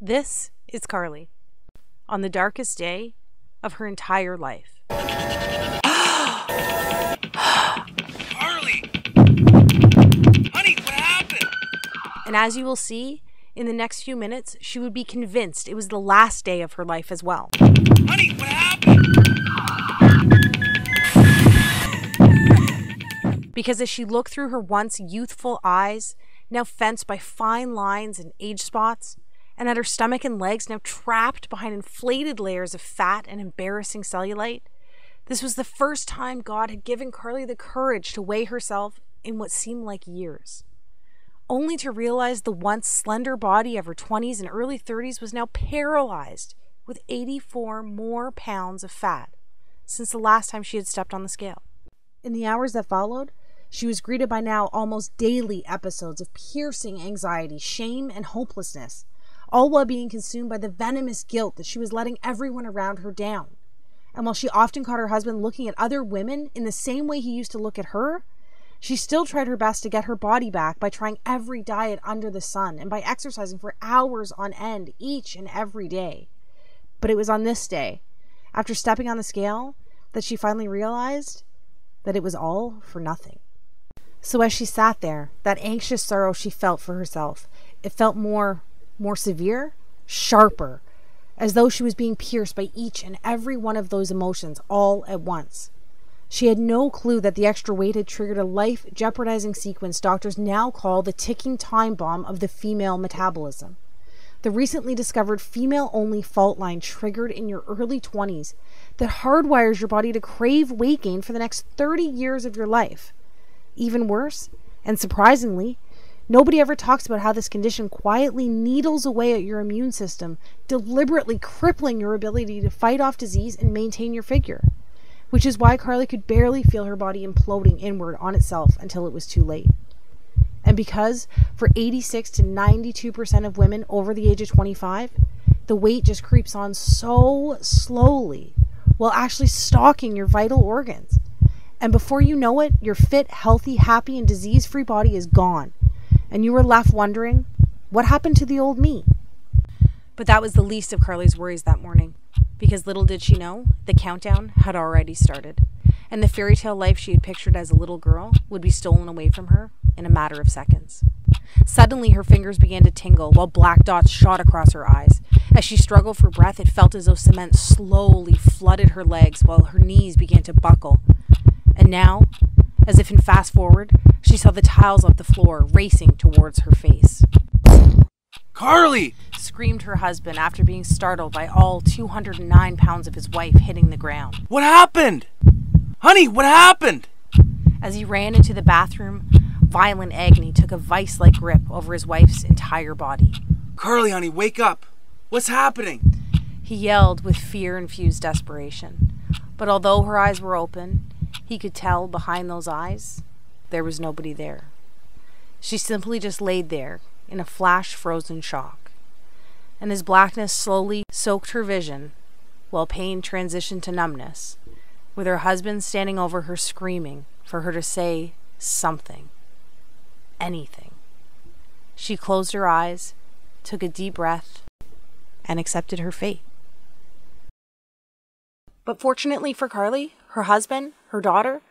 This is Carly on the darkest day of her entire life. Carly! Honey, what happened? And as you will see, in the next few minutes, she would be convinced it was the last day of her life as well. Honey, what happened? Because as she looked through her once youthful eyes, now fenced by fine lines and age spots, and at her stomach and legs now trapped behind inflated layers of fat and embarrassing cellulite, this was the first time God had given Carly the courage to weigh herself in what seemed like years, only to realize the once slender body of her 20s and early 30s was now paralyzed with 84 more pounds of fat since the last time she had stepped on the scale. In the hours that followed, she was greeted by now almost daily episodes of piercing anxiety, shame, and hopelessness, all while being consumed by the venomous guilt that she was letting everyone around her down. And while she often caught her husband looking at other women in the same way he used to look at her, she still tried her best to get her body back by trying every diet under the sun and by exercising for hours on end each and every day. But it was on this day, after stepping on the scale, that she finally realized that it was all for nothing. So as she sat there, that anxious sorrow she felt for herself, it felt more severe, sharper, as though she was being pierced by each and every one of those emotions all at once. She had no clue that the extra weight had triggered a life-jeopardizing sequence doctors now call the ticking time bomb of the female metabolism. The recently discovered female-only fault line triggered in your early 20s that hardwires your body to crave weight gain for the next 30 years of your life. Even worse, and surprisingly, nobody ever talks about how this condition quietly needles away at your immune system, deliberately crippling your ability to fight off disease and maintain your figure. Which is why Carly could barely feel her body imploding inward on itself until it was too late. And because for 86 to 92% of women over the age of 25, the weight just creeps on so slowly while actually stalking your vital organs. And before you know it, your fit, healthy, happy, and disease-free body is gone. And you were left wondering, what happened to the old me? But that was the least of Carly's worries that morning, because little did she know, the countdown had already started, and the fairy tale life she had pictured as a little girl would be stolen away from her in a matter of seconds. Suddenly, her fingers began to tingle while black dots shot across her eyes. As she struggled for breath, it felt as though cement slowly flooded her legs while her knees began to buckle. And now, as if in fast forward, she saw the tiles of the floor racing towards her face. Carly! Screamed her husband after being startled by all 209 pounds of his wife hitting the ground. What happened? Honey, what happened? As he ran into the bathroom, violent agony took a vice-like grip over his wife's entire body. Carly, honey, wake up. What's happening? He yelled with fear-infused desperation. But although her eyes were open, he could tell behind those eyes, there was nobody there. She simply just laid there in a flash-frozen shock. And as blackness slowly soaked her vision, while pain transitioned to numbness, with her husband standing over her screaming for her to say something, anything. She closed her eyes, took a deep breath, and accepted her fate. But fortunately for Carly, her husband, her daughter,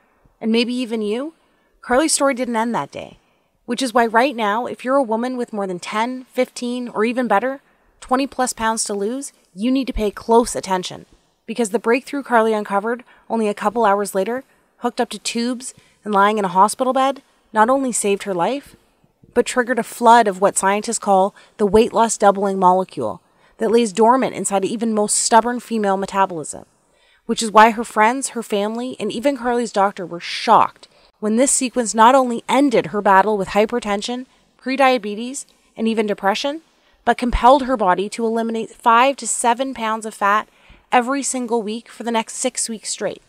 and maybe even you, Carly's story didn't end that day. Which is why right now, if you're a woman with more than 10, 15, or even better, 20 plus pounds to lose, you need to pay close attention. Because the breakthrough Carly uncovered only a couple hours later, hooked up to tubes and lying in a hospital bed, not only saved her life, but triggered a flood of what scientists call the weight loss doubling molecule that lays dormant inside the even most stubborn female metabolism. Which is why her friends, her family, and even Carly's doctor were shocked when this sequence not only ended her battle with hypertension, prediabetes, and even depression, but compelled her body to eliminate 5 to 7 pounds of fat every single week for the next 6 weeks straight.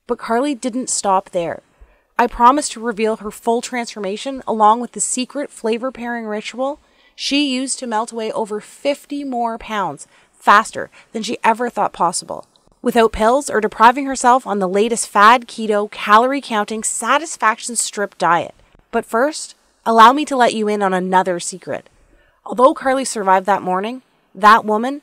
But Carly didn't stop there. I promised to reveal her full transformation along with the secret flavor pairing ritual she used to melt away over 50 more pounds faster than she ever thought possible, without pills or depriving herself on the latest fad keto calorie counting satisfaction strip diet. But first, allow me to let you in on another secret. Although Carly survived that morning, That woman,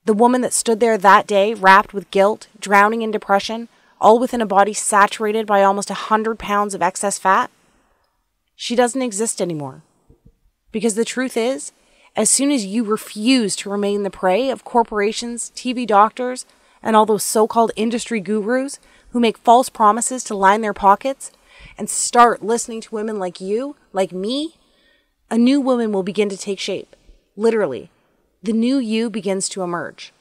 the woman that stood there that day, wrapped with guilt, drowning in depression, all within a body saturated by almost 100 pounds of excess fat, she doesn't exist anymore. Because the truth is, as soon as you refuse to remain the prey of corporations, TV doctors, and all those so-called industry gurus who make false promises to line their pockets, and start listening to women like you, like me, a new woman will begin to take shape. Literally, the new you begins to emerge.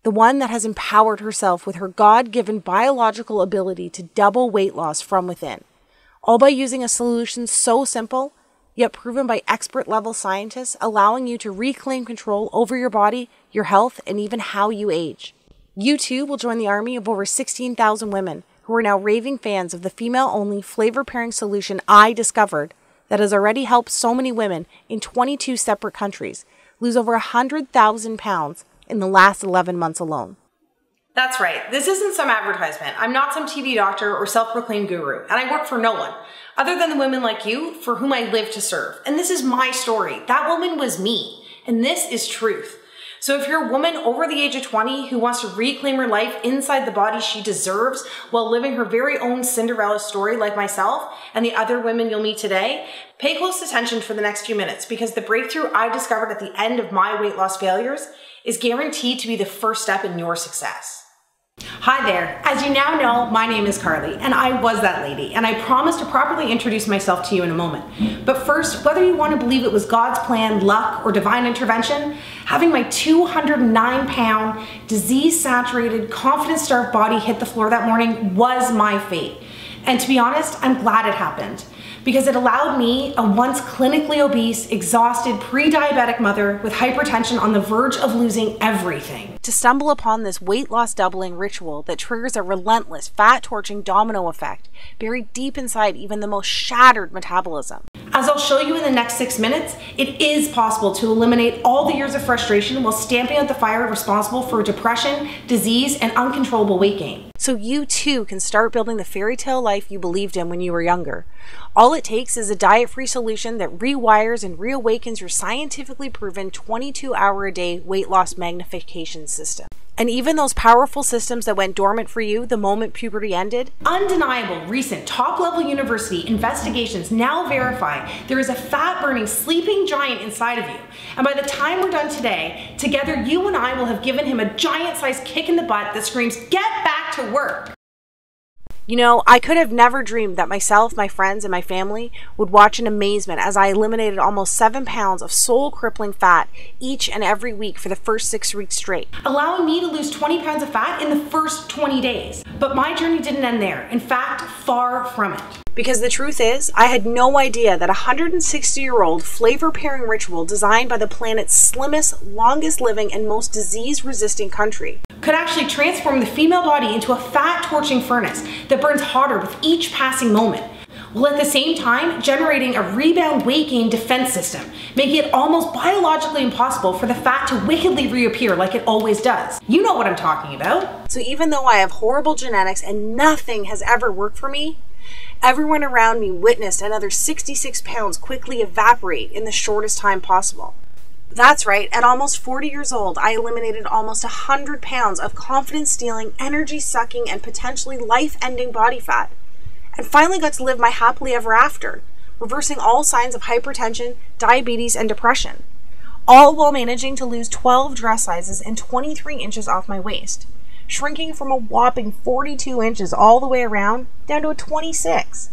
The one that has empowered herself with her God-given biological ability to double weight loss from within, all by using a solution so simple, yet proven by expert-level scientists, allowing you to reclaim control over your body, your health, and even how you age. You too will join the army of over 16,000 women who are now raving fans of the female-only flavor-pairing solution I discovered that has already helped so many women in 22 separate countries lose over 100,000 pounds in the last 11 months alone. That's right. This isn't some advertisement. I'm not some TV doctor or self-proclaimed guru, and I work for no one other than the women like you for whom I live to serve. And this is my story. That woman was me, and this is truth. So if you're a woman over the age of 20 who wants to reclaim her life inside the body she deserves while living her very own Cinderella story like myself and the other women you'll meet today, pay close attention for the next few minutes, because the breakthrough I discovered at the end of my weight loss failures is guaranteed to be the first step in your success. Hi there. As you now know, my name is Carly, and I was that lady, and I promise to properly introduce myself to you in a moment. But first, whether you want to believe it was God's plan, luck, or divine intervention, having my 209-pound, disease-saturated, confidence-starved body hit the floor that morning was my fate. And to be honest, I'm glad it happened, because it allowed me, a once clinically obese, exhausted, pre-diabetic mother with hypertension on the verge of losing everything, to stumble upon this weight loss doubling ritual that triggers a relentless, fat-torching domino effect buried deep inside even the most shattered metabolism. As I'll show you in the next 6 minutes, it is possible to eliminate all the years of frustration while stamping out the fire responsible for depression, disease, and uncontrollable weight gain. So you too can start building the fairy tale life you believed in when you were younger. All it takes is a diet-free solution that rewires and reawakens your scientifically proven 22-hour-a-day weight loss magnification system. And even those powerful systems that went dormant for you the moment puberty ended? Undeniable recent top-level university investigations now verify there is a fat-burning sleeping giant inside of you. And by the time we're done today, together you and I will have given him a giant-sized kick in the butt that screams, "Get back to work!" You know, I could have never dreamed that myself, my friends, and my family would watch in amazement as I eliminated almost 7 pounds of soul-crippling fat each and every week for the first 6 weeks straight, allowing me to lose 20 pounds of fat in the first 20 days. But my journey didn't end there. In fact, far from it. Because the truth is, I had no idea that a 160-year-old flavor-pairing ritual designed by the planet's slimmest, longest-living, and most disease-resistant country could actually transform the female body into a fat-torching furnace that burns hotter with each passing moment, while at the same time generating a rebound weight gain defense system, making it almost biologically impossible for the fat to wickedly reappear like it always does. You know what I'm talking about. So even though I have horrible genetics and nothing has ever worked for me, everyone around me witnessed another 66 pounds quickly evaporate in the shortest time possible. That's right, at almost 40 years old, I eliminated almost 100 pounds of confidence-stealing, energy-sucking, and potentially life-ending body fat, and finally got to live my happily ever after, reversing all signs of hypertension, diabetes, and depression, all while managing to lose 12 dress sizes and 23 inches off my waist, shrinking from a whopping 42 inches all the way around down to a 26.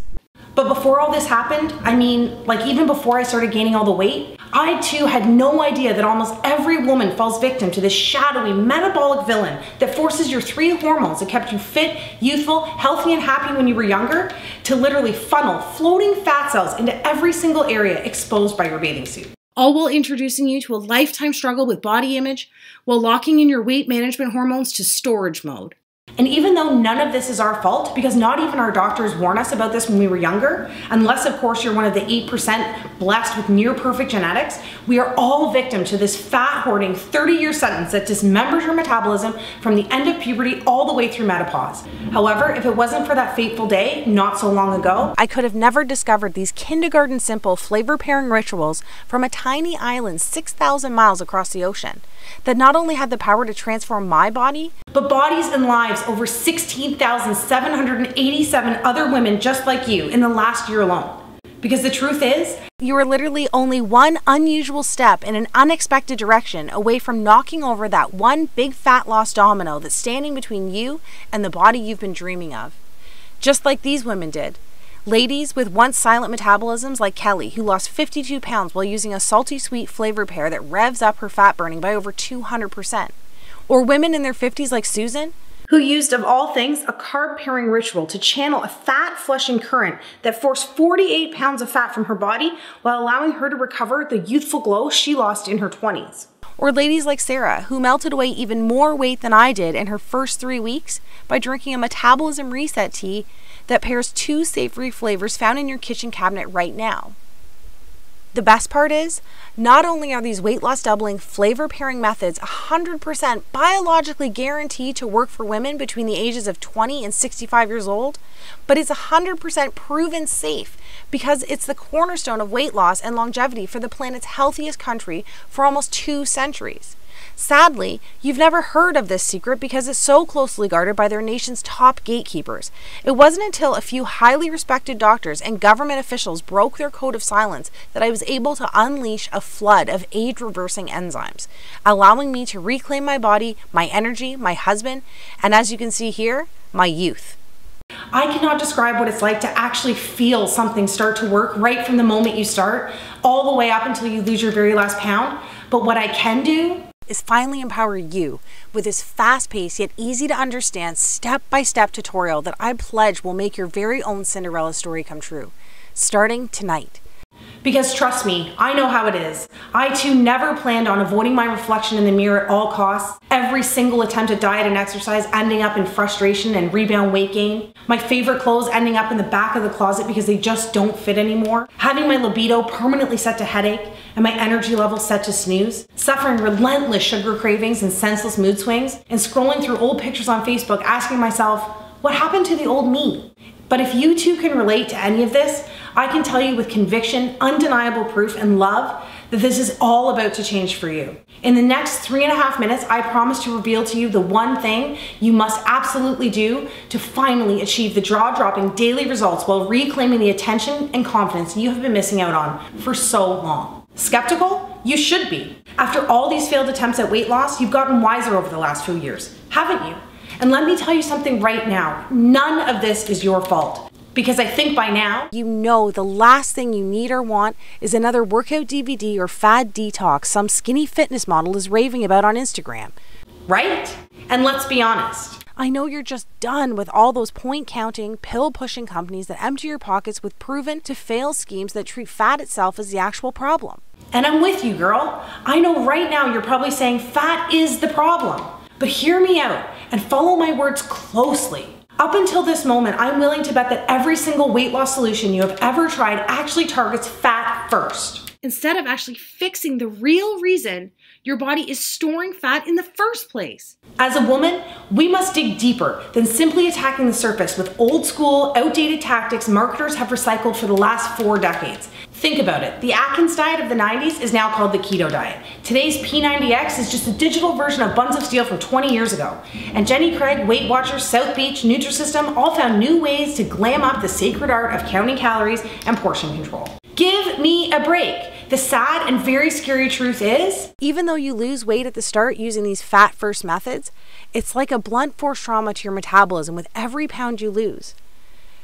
But before all this happened, I mean, like even before I started gaining all the weight, I too had no idea that almost every woman falls victim to this shadowy metabolic villain that forces your 3 hormones that kept you fit, youthful, healthy, and happy when you were younger to literally funnel floating fat cells into every single area exposed by your bathing suit. All while introducing you to a lifetime struggle with body image while locking in your weight management hormones to storage mode. And even though none of this is our fault, because not even our doctors warned us about this when we were younger, unless of course you're one of the 8% blessed with near perfect genetics, we are all victim to this fat hoarding 30-year sentence that dismembers your metabolism from the end of puberty all the way through menopause. However, if it wasn't for that fateful day not so long ago, I could have never discovered these kindergarten simple flavor pairing rituals from a tiny island 6,000 miles across the ocean that not only had the power to transform my body, but bodies and lives over 16,787 other women just like you in the last year alone. Because the truth is, you are literally only one unusual step in an unexpected direction away from knocking over that one big fat loss domino that's standing between you and the body you've been dreaming of. Just like these women did. Ladies with once silent metabolisms like Kelly, who lost 52 pounds while using a salty sweet flavor pair that revs up her fat burning by over 200%. Or women in their 50s like Susan, who used, of all things, a carb pairing ritual to channel a fat flushing current that forced 48 pounds of fat from her body while allowing her to recover the youthful glow she lost in her 20s. Or ladies like Sarah, who melted away even more weight than I did in her first 3 weeks by drinking a metabolism reset tea that pairs 2 savory flavors found in your kitchen cabinet right now. The best part is, not only are these weight loss doubling flavor pairing methods 100% biologically guaranteed to work for women between the ages of 20 and 65 years old, but it's 100% proven safe because it's the cornerstone of weight loss and longevity for the planet's healthiest country for almost 2 centuries. Sadly, you've never heard of this secret because it's so closely guarded by their nation's top gatekeepers. It wasn't until a few highly respected doctors and government officials broke their code of silence that I was able to unleash a flood of age-reversing enzymes, allowing me to reclaim my body, my energy, my husband, and as you can see here, my youth. I cannot describe what it's like to actually feel something start to work right from the moment you start, all the way up until you lose your very last pound. But what I can do is finally empower you with this fast-paced yet easy to understand step-by-step tutorial that I pledge will make your very own Cinderella story come true, starting tonight. Because trust me, I know how it is. I too never planned on avoiding my reflection in the mirror at all costs. Every single attempt at diet and exercise ending up in frustration and rebound weight gain. My favorite clothes ending up in the back of the closet because they just don't fit anymore. Having my libido permanently set to headache and my energy level set to snooze. Suffering relentless sugar cravings and senseless mood swings. And scrolling through old pictures on Facebook asking myself, what happened to the old me? But if you too can relate to any of this, I can tell you with conviction, undeniable proof, and love that this is all about to change for you. In the next 3.5 minutes, I promise to reveal to you the one thing you must absolutely do to finally achieve the jaw-dropping daily results while reclaiming the attention and confidence you have been missing out on for so long. Skeptical? You should be. After all these failed attempts at weight loss, you've gotten wiser over the last few years, haven't you? And let me tell you something right now, none of this is your fault. Because I think by now, you know the last thing you need or want is another workout DVD or fad detox some skinny fitness model is raving about on Instagram. Right? And let's be honest. I know you're just done with all those point-counting, pill-pushing companies that empty your pockets with proven-to-fail schemes that treat fat itself as the actual problem. And I'm with you, girl. I know right now you're probably saying fat is the problem. But hear me out and follow my words closely. Up until this moment, I'm willing to bet that every single weight loss solution you have ever tried actually targets fat first, instead of actually fixing the real reason your body is storing fat in the first place. As a woman, we must dig deeper than simply attacking the surface with old school, outdated tactics marketers have recycled for the last 4 decades. Think about it. The Atkins diet of the 90s is now called the keto diet. Today's P90X is just a digital version of Buns of Steel from 20 years ago. And Jenny Craig, Weight Watchers, South Beach, Nutrisystem all found new ways to glam up the sacred art of counting calories and portion control. Give me a break. The sad and very scary truth is, even though you lose weight at the start using these fat-first methods, it's like a blunt force trauma to your metabolism with every pound you lose.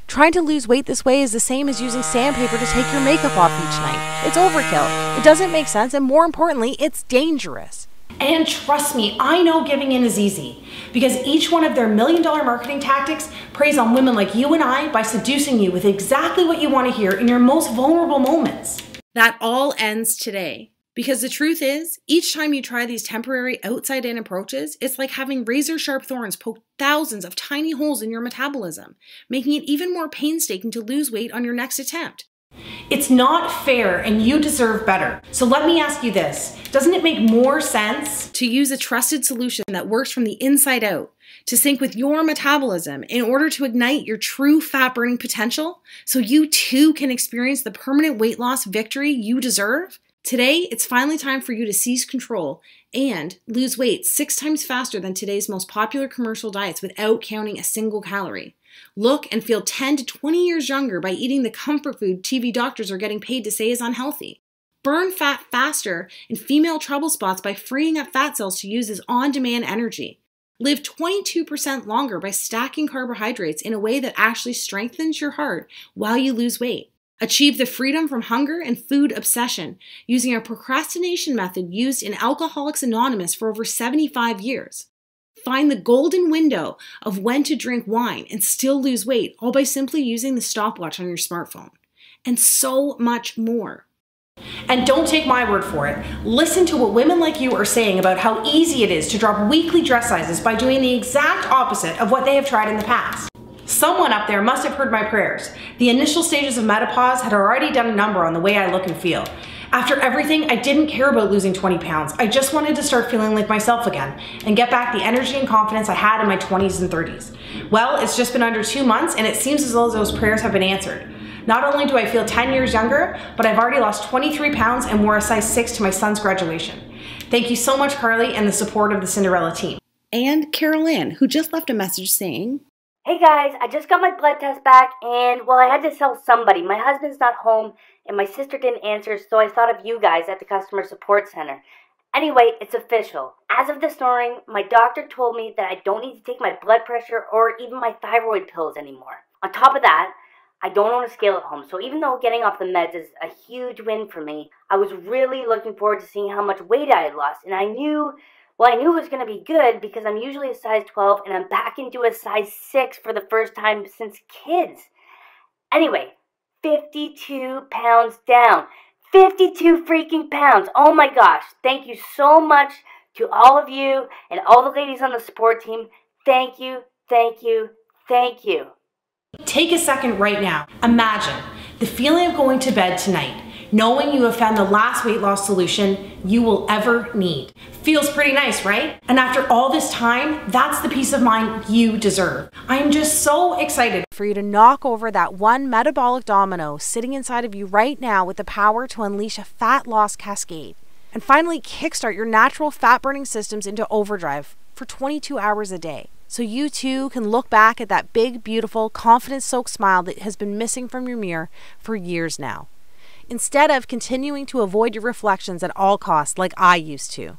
Trying to lose weight this way is the same as using sandpaper to take your makeup off each night. It's overkill, it doesn't make sense, and more importantly, it's dangerous. And trust me, I know giving in is easy, because each one of their $1 million marketing tactics preys on women like you and I by seducing you with exactly what you want to hear in your most vulnerable moments. That all ends today. Because the truth is, each time you try these temporary outside-in approaches, it's like having razor-sharp thorns poke thousands of tiny holes in your metabolism, making it even more painstaking to lose weight on your next attempt. It's not fair and you deserve better. So let me ask you this. Doesn't it make more sense to use a trusted solution that works from the inside out, to sync with your metabolism in order to ignite your true fat burning potential so you too can experience the permanent weight loss victory you deserve? Today, it's finally time for you to seize control and lose weight 6 times faster than today's most popular commercial diets without counting a single calorie. Look and feel 10 to 20 years younger by eating the comfort food TV doctors are getting paid to say is unhealthy. Burn fat faster in female trouble spots by freeing up fat cells to use as on-demand energy. Live 22% longer by stacking carbohydrates in a way that actually strengthens your heart while you lose weight. Achieve the freedom from hunger and food obsession using a procrastination method used in Alcoholics Anonymous for over 75 years. Find the golden window of when to drink wine and still lose weight, all by simply using the stopwatch on your smartphone. And so much more. And don't take my word for it. Listen to what women like you are saying about how easy it is to drop weekly dress sizes by doing the exact opposite of what they have tried in the past. Someone up there must have heard my prayers. The initial stages of menopause had already done a number on the way I look and feel. After everything, I didn't care about losing 20 pounds. I just wanted to start feeling like myself again and get back the energy and confidence I had in my 20s and 30s. Well, it's just been under 2 months and it seems as though those prayers have been answered. Not only do I feel 10 years younger, but I've already lost 23 pounds and wore a size 6 to my son's graduation. Thank you so much, Carly, and the support of the Cinderella team. And Carol Ann, who just left a message saying, "Hey guys, I just got my blood test back and, well, I had to tell somebody. My husband's not home and my sister didn't answer, so I thought of you guys at the customer support center. Anyway, it's official. As of this morning, my doctor told me that I don't need to take my blood pressure or even my thyroid pills anymore. On top of that, I don't own a scale at home, so even though getting off the meds is a huge win for me, I was really looking forward to seeing how much weight I had lost, and I knew it was going to be good because I'm usually a size 12 and I'm back into a size 6 for the first time since kids. Anyway, 52 pounds down. 52 freaking pounds. Oh my gosh. Thank you so much to all of you and all the ladies on the support team. Thank you, thank you, thank you." Take a second right now. Imagine the feeling of going to bed tonight, knowing you have found the last weight loss solution you will ever need. Feels pretty nice, right? And after all this time, that's the peace of mind you deserve. I am just so excited for you to knock over that one metabolic domino sitting inside of you right now with the power to unleash a fat loss cascade and finally kickstart your natural fat burning systems into overdrive for 22 hours a day. So you too can look back at that big, beautiful, confidence-soaked smile that has been missing from your mirror for years now, instead of continuing to avoid your reflections at all costs like I used to.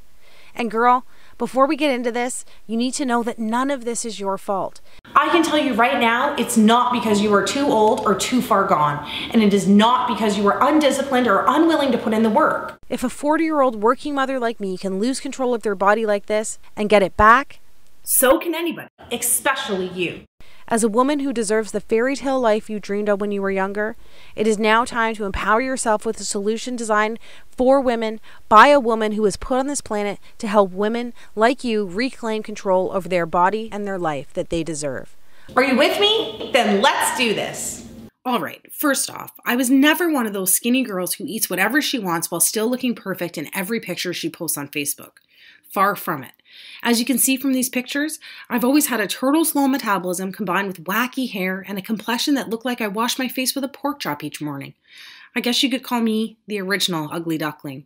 And girl, before we get into this, you need to know that none of this is your fault. I can tell you right now, it's not because you are too old or too far gone, and it is not because you are undisciplined or unwilling to put in the work. If a 40-year-old working mother like me can lose control of their body like this and get it back, so can anybody, especially you. As a woman who deserves the fairy tale life you dreamed of when you were younger, it is now time to empower yourself with a solution designed for women by a woman who was put on this planet to help women like you reclaim control over their body and their life that they deserve. Are you with me? Then let's do this. All right, first off, I was never one of those skinny girls who eats whatever she wants while still looking perfect in every picture she posts on Facebook. Far from it. As you can see from these pictures, I've always had a turtle-slow metabolism combined with wacky hair and a complexion that looked like I washed my face with a pork chop each morning. I guess you could call me the original ugly duckling.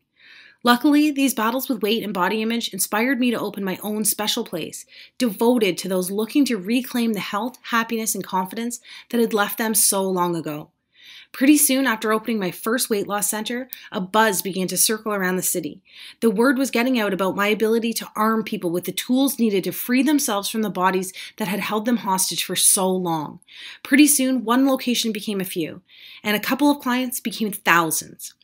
Luckily, these battles with weight and body image inspired me to open my own special place, devoted to those looking to reclaim the health, happiness, and confidence that had left them so long ago. Pretty soon after opening my first weight loss center, a buzz began to circle around the city. The word was getting out about my ability to arm people with the tools needed to free themselves from the bodies that had held them hostage for so long. Pretty soon, one location became a few, and a couple of clients became thousands.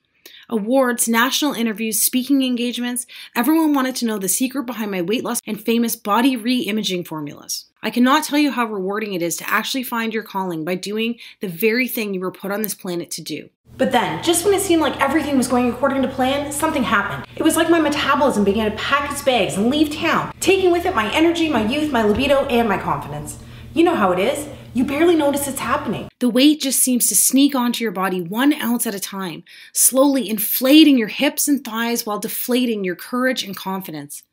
Awards, national interviews, speaking engagements, everyone wanted to know the secret behind my weight loss and famous body re-imaging formulas. I cannot tell you how rewarding it is to actually find your calling by doing the very thing you were put on this planet to do. But then, just when it seemed like everything was going according to plan, something happened. It was like my metabolism began to pack its bags and leave town, taking with it my energy, my youth, my libido, and my confidence. You know how it is. You barely notice it's happening. The weight just seems to sneak onto your body 1 ounce at a time, slowly inflating your hips and thighs while deflating your courage and confidence.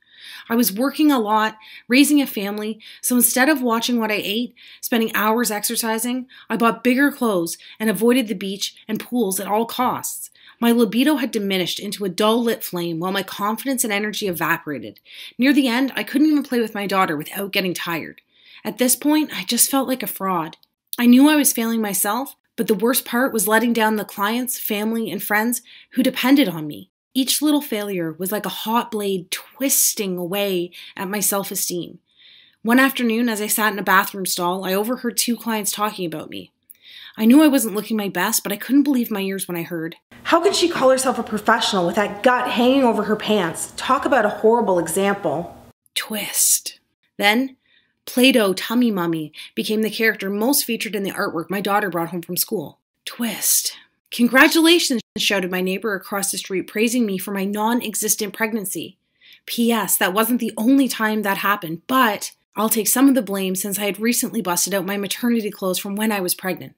I was working a lot, raising a family, so instead of watching what I ate, spending hours exercising, I bought bigger clothes and avoided the beach and pools at all costs. My libido had diminished into a dull lit flame while my confidence and energy evaporated. Near the end, I couldn't even play with my daughter without getting tired. At this point, I just felt like a fraud. I knew I was failing myself, but the worst part was letting down the clients, family, and friends who depended on me. Each little failure was like a hot blade twisting away at my self-esteem. One afternoon, as I sat in a bathroom stall, I overheard 2 clients talking about me. I knew I wasn't looking my best, but I couldn't believe my ears when I heard. How could she call herself a professional with that gut hanging over her pants? Talk about a horrible example. Twist. Then, Play-Doh Tummy Mummy became the character most featured in the artwork my daughter brought home from school. Twist. Congratulations, shouted my neighbor across the street, praising me for my non-existent pregnancy. P.S. That wasn't the only time that happened, but I'll take some of the blame since I had recently busted out my maternity clothes from when I was pregnant.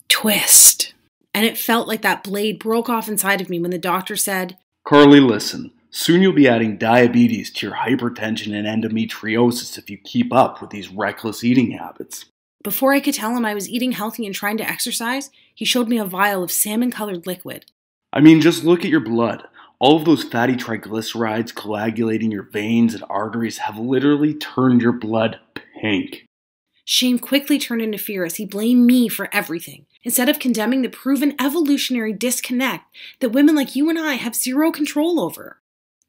Twist. And it felt like that blade broke off inside of me when the doctor said, Carly, listen. Soon you'll be adding diabetes to your hypertension and endometriosis if you keep up with these reckless eating habits. Before I could tell him I was eating healthy and trying to exercise, he showed me a vial of salmon-colored liquid. I mean, just look at your blood. All of those fatty triglycerides coagulating your veins and arteries have literally turned your blood pink. Shame quickly turned into fear as he blamed me for everything, instead of condemning the proven evolutionary disconnect that women like you and I have zero control over.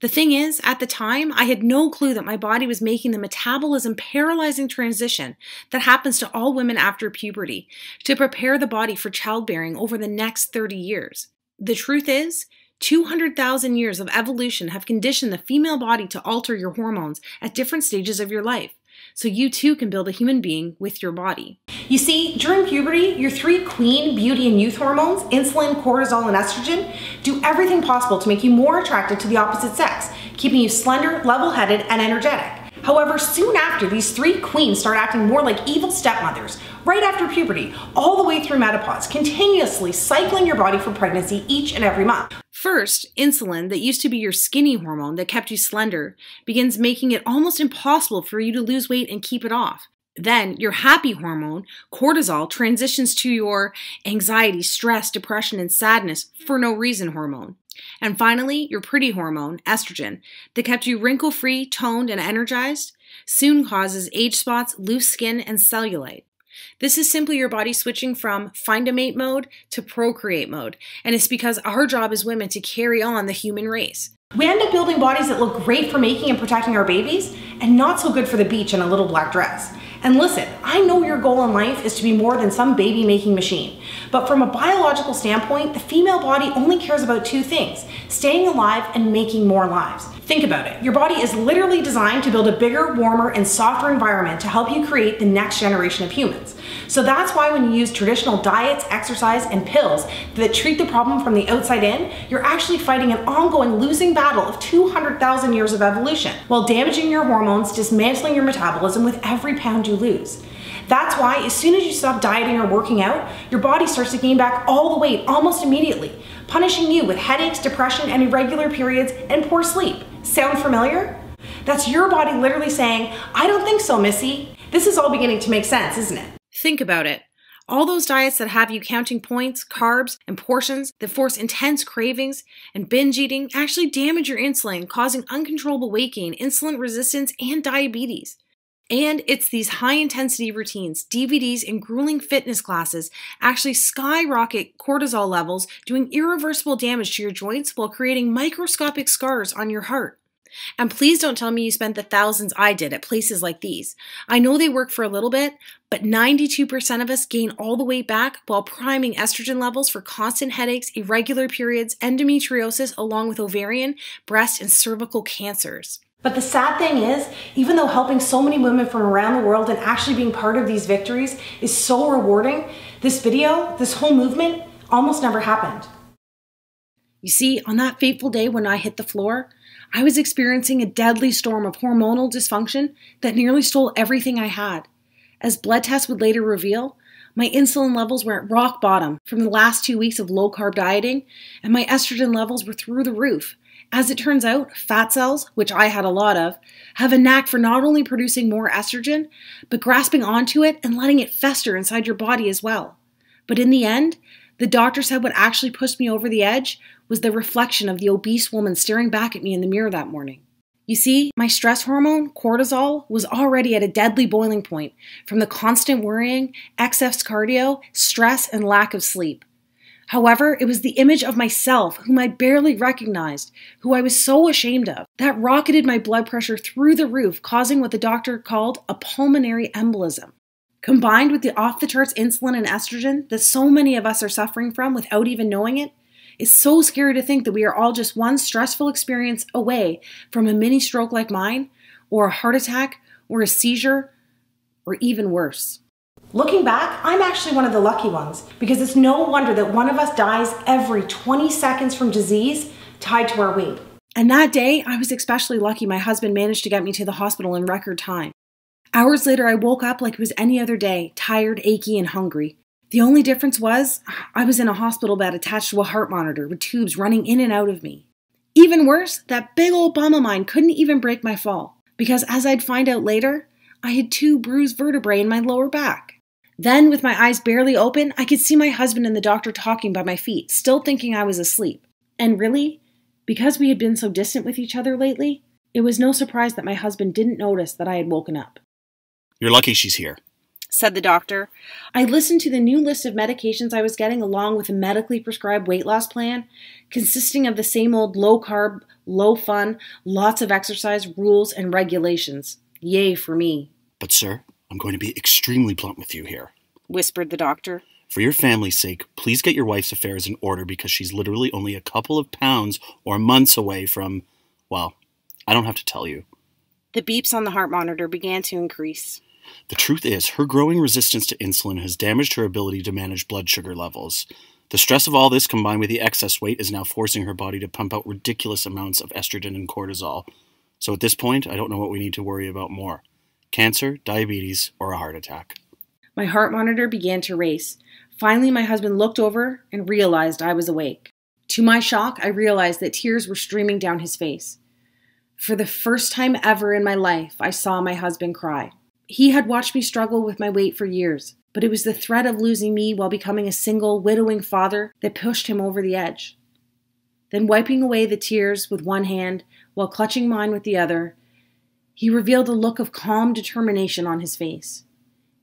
The thing is, at the time, I had no clue that my body was making the metabolism paralyzing transition that happens to all women after puberty to prepare the body for childbearing over the next 30 years. The truth is, 200,000 years of evolution have conditioned the female body to alter your hormones at different stages of your life, so you too can build a human being with your body. You see, during puberty, your 3 queen beauty and youth hormones, insulin, cortisol, and estrogen, do everything possible to make you more attracted to the opposite sex, keeping you slender, level-headed, and energetic. However, soon after, these 3 queens start acting more like evil stepmothers, right after puberty, all the way through menopause, continuously cycling your body for pregnancy each and every month. First, insulin, that used to be your skinny hormone that kept you slender, begins making it almost impossible for you to lose weight and keep it off. Then, your happy hormone, cortisol, transitions to your anxiety, stress, depression, and sadness for no reason hormone. And finally, your pretty hormone, estrogen, that kept you wrinkle-free, toned, and energized, soon causes age spots, loose skin, and cellulite. This is simply your body switching from find a mate mode to procreate mode, and it's because our job as women to carry on the human race. We end up building bodies that look great for making and protecting our babies, and not so good for the beach in a little black dress. And listen, I know your goal in life is to be more than some baby-making machine, but from a biological standpoint, the female body only cares about 2 things: staying alive and making more lives. Think about it. Your body is literally designed to build a bigger, warmer, and softer environment to help you create the next generation of humans. So that's why when you use traditional diets, exercise, and pills that treat the problem from the outside in, you're actually fighting an ongoing losing battle of 200,000 years of evolution, while damaging your hormones, dismantling your metabolism with every pound you lose. That's why as soon as you stop dieting or working out, your body starts to gain back all the weight almost immediately, punishing you with headaches, depression, and irregular periods and poor sleep. Sound familiar? That's your body literally saying, I don't think so, Missy. This is all beginning to make sense, isn't it? Think about it. All those diets that have you counting points, carbs, and portions that force intense cravings and binge eating actually damage your insulin, causing uncontrollable weight gain, insulin resistance, and diabetes. And it's these high-intensity routines, DVDs, and grueling fitness classes actually skyrocket cortisol levels, doing irreversible damage to your joints while creating microscopic scars on your heart. And please don't tell me you spent the thousands I did at places like these. I know they work for a little bit, but 92% of us gain all the weight back while priming estrogen levels for constant headaches, irregular periods, endometriosis, along with ovarian, breast, and cervical cancers. But the sad thing is, even though helping so many women from around the world and actually being part of these victories is so rewarding, this video, this whole movement, almost never happened. You see, on that fateful day when I hit the floor, I was experiencing a deadly storm of hormonal dysfunction that nearly stole everything I had. As blood tests would later reveal, my insulin levels were at rock bottom from the last 2 weeks of low-carb dieting, and my estrogen levels were through the roof. As it turns out, fat cells, which I had a lot of, have a knack for not only producing more estrogen, but grasping onto it and letting it fester inside your body as well. But in the end, the doctor said what actually pushed me over the edge was the reflection of the obese woman staring back at me in the mirror that morning. You see, my stress hormone, cortisol, was already at a deadly boiling point from the constant worrying, excess cardio, stress, and lack of sleep. However, it was the image of myself, whom I barely recognized, who I was so ashamed of, that rocketed my blood pressure through the roof, causing what the doctor called a pulmonary embolism. Combined with the off-the-charts insulin and estrogen that so many of us are suffering from without even knowing it, it's so scary to think that we are all just one stressful experience away from a mini stroke like mine, or a heart attack, or a seizure, or even worse. Looking back, I'm actually one of the lucky ones, because it's no wonder that one of us dies every 20 seconds from disease tied to our weight. And that day, I was especially lucky my husband managed to get me to the hospital in record time. Hours later, I woke up like it was any other day, tired, achy, and hungry. The only difference was, I was in a hospital bed attached to a heart monitor with tubes running in and out of me. Even worse, that big old bum of mine couldn't even break my fall, because as I'd find out later, I had 2 bruised vertebrae in my lower back. Then, with my eyes barely open, I could see my husband and the doctor talking by my feet, still thinking I was asleep. And really, because we had been so distant with each other lately, it was no surprise that my husband didn't notice that I had woken up. You're lucky she's here, said the doctor. I listened to the new list of medications I was getting along with a medically prescribed weight loss plan, consisting of the same old low carb, low fun, lots of exercise, rules, and regulations. Yay for me. But sir, I'm going to be extremely blunt with you here, whispered the doctor. For your family's sake, please get your wife's affairs in order because she's literally only a couple of pounds or months away from, well, I don't have to tell you. The beeps on the heart monitor began to increase. The truth is, her growing resistance to insulin has damaged her ability to manage blood sugar levels. The stress of all this combined with the excess weight is now forcing her body to pump out ridiculous amounts of estrogen and cortisol. So at this point, I don't know what we need to worry about more. Cancer, diabetes, or a heart attack. My heart monitor began to race. Finally, my husband looked over and realized I was awake. To my shock, I realized that tears were streaming down his face. For the first time ever in my life, I saw my husband cry. He had watched me struggle with my weight for years, but it was the threat of losing me while becoming a single, widowing father that pushed him over the edge. Then, wiping away the tears with one hand while clutching mine with the other, he revealed a look of calm determination on his face.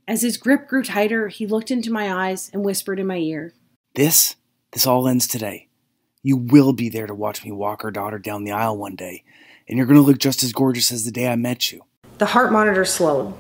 As his grip grew tighter, he looked into my eyes and whispered in my ear, This all ends today. You will be there to watch me walk our daughter down the aisle one day, and you're going to look just as gorgeous as the day I met you. The heart monitor slowed.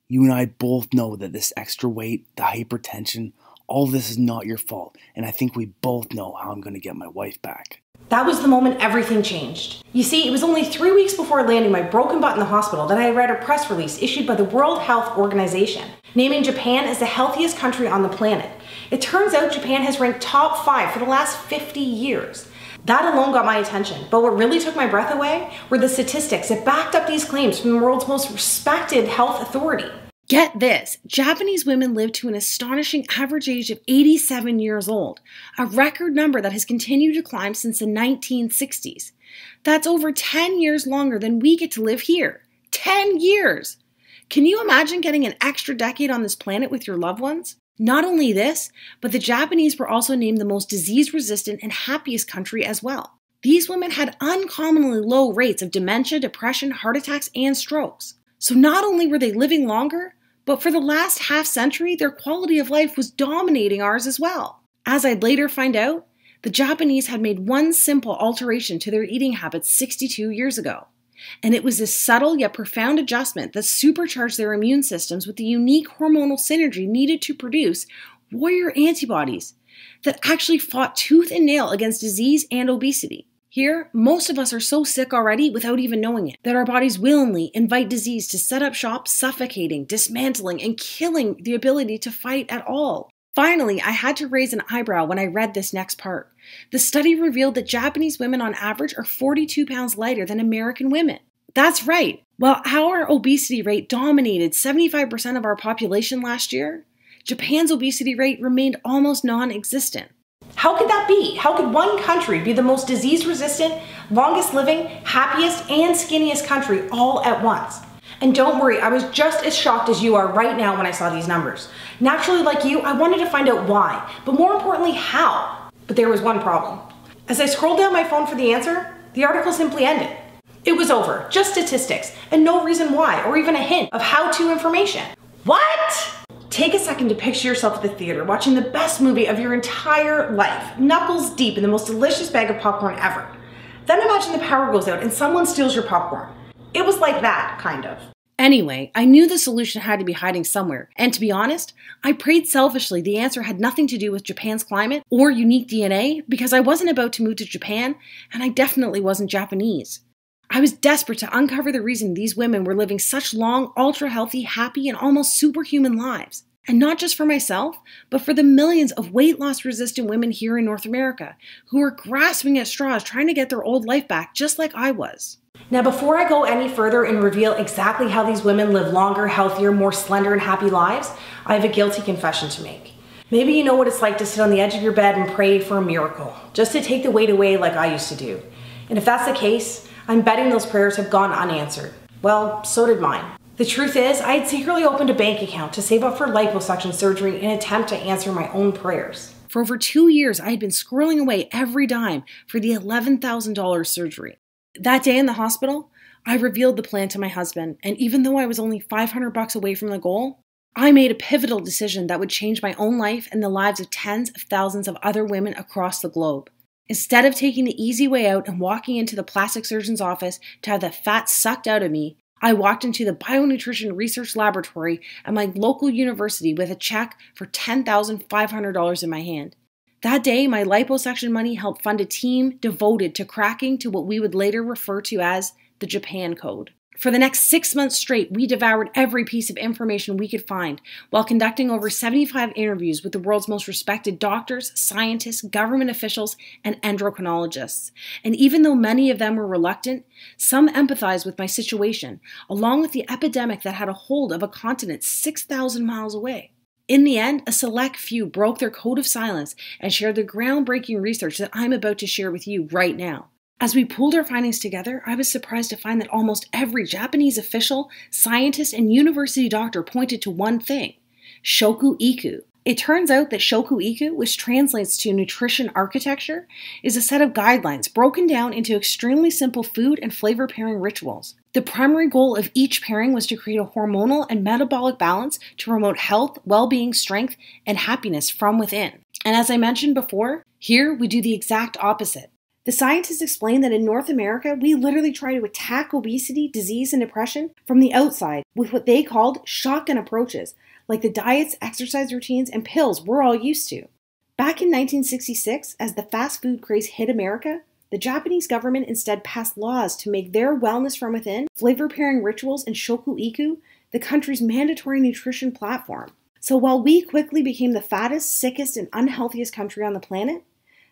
You and I both know that this extra weight, the hypertension, all of this is not your fault, and I think we both know how I'm going to get my wife back. That was the moment everything changed. You see, it was only 3 weeks before landing my broken butt in the hospital that I read a press release issued by the World Health Organization, naming Japan as the healthiest country on the planet. It turns out Japan has ranked top 5 for the last 50 years. That alone got my attention, but what really took my breath away were the statistics that backed up these claims from the world's most respected health authority. Get this, Japanese women live to an astonishing average age of 87 years old, a record number that has continued to climb since the 1960s. That's over 10 years longer than we get to live here. 10 years! Can you imagine getting an extra decade on this planet with your loved ones? Not only this, but the Japanese were also named the most disease-resistant and happiest country as well. These women had uncommonly low rates of dementia, depression, heart attacks, and strokes. So not only were they living longer, but for the last half-century, their quality of life was dominating ours as well. As I'd later find out, the Japanese had made one simple alteration to their eating habits 62 years ago. And it was this subtle yet profound adjustment that supercharged their immune systems with the unique hormonal synergy needed to produce warrior antibodies that actually fought tooth and nail against disease and obesity. Here, most of us are so sick already without even knowing it, that our bodies willingly invite disease to set up shop, suffocating, dismantling, and killing the ability to fight at all. Finally, I had to raise an eyebrow when I read this next part. The study revealed that Japanese women on average are 42 pounds lighter than American women. That's right. While our obesity rate dominated 75% of our population last year, Japan's obesity rate remained almost non-existent. How could that be? How could one country be the most disease-resistant, longest living, happiest, and skinniest country all at once? And don't worry, I was just as shocked as you are right now when I saw these numbers. Naturally, like you, I wanted to find out why, but more importantly, how. But there was one problem. As I scrolled down my phone for the answer, the article simply ended. It was over, just statistics, and no reason why, or even a hint of how-to information. What? Take a second to picture yourself at the theater watching the best movie of your entire life, knuckles deep in the most delicious bag of popcorn ever. Then imagine the power goes out and someone steals your popcorn. It was like that, kind of. Anyway, I knew the solution had to be hiding somewhere, and to be honest, I prayed selfishly the answer had nothing to do with Japan's climate or unique DNA because I wasn't about to move to Japan, and I definitely wasn't Japanese. I was desperate to uncover the reason these women were living such long, ultra-healthy, happy, and almost superhuman lives. And not just for myself, but for the millions of weight loss-resistant women here in North America who are grasping at straws trying to get their old life back just like I was. Now, before I go any further and reveal exactly how these women live longer, healthier, more slender, and happy lives, I have a guilty confession to make. Maybe you know what it's like to sit on the edge of your bed and pray for a miracle, just to take the weight away like I used to do. And if that's the case, I'm betting those prayers have gone unanswered. Well, so did mine. The truth is, I had secretly opened a bank account to save up for liposuction surgery in an attempt to answer my own prayers. For over 2 years, I had been squirreling away every dime for the $11,000 surgery. That day in the hospital, I revealed the plan to my husband, and even though I was only $500 away from the goal, I made a pivotal decision that would change my own life and the lives of tens of thousands of other women across the globe. Instead of taking the easy way out and walking into the plastic surgeon's office to have the fat sucked out of me, I walked into the bionutrition research laboratory at my local university with a check for $10,500 in my hand. That day, my liposuction money helped fund a team devoted to cracking to what we would later refer to as the Japan Code. For the next 6 months straight, we devoured every piece of information we could find while conducting over 75 interviews with the world's most respected doctors, scientists, government officials, and endocrinologists. And even though many of them were reluctant, some empathized with my situation, along with the epidemic that had a hold of a continent 6,000 miles away. In the end, a select few broke their code of silence and shared the groundbreaking research that I'm about to share with you right now. As we pulled our findings together, I was surprised to find that almost every Japanese official, scientist, and university doctor pointed to one thing: Shoku Iku. It turns out that Shoku Iku, which translates to nutrition architecture, is a set of guidelines broken down into extremely simple food and flavor pairing rituals. The primary goal of each pairing was to create a hormonal and metabolic balance to promote health, well-being, strength, and happiness from within. And as I mentioned before, here we do the exact opposite. The scientists explain that in North America, we literally try to attack obesity, disease, and depression from the outside with what they called shotgun approaches, like the diets, exercise routines, and pills we're all used to. Back in 1966, as the fast food craze hit America, the Japanese government instead passed laws to make their wellness from within, flavor pairing rituals, and Shoku Iku the country's mandatory nutrition platform. So while we quickly became the fattest, sickest, and unhealthiest country on the planet,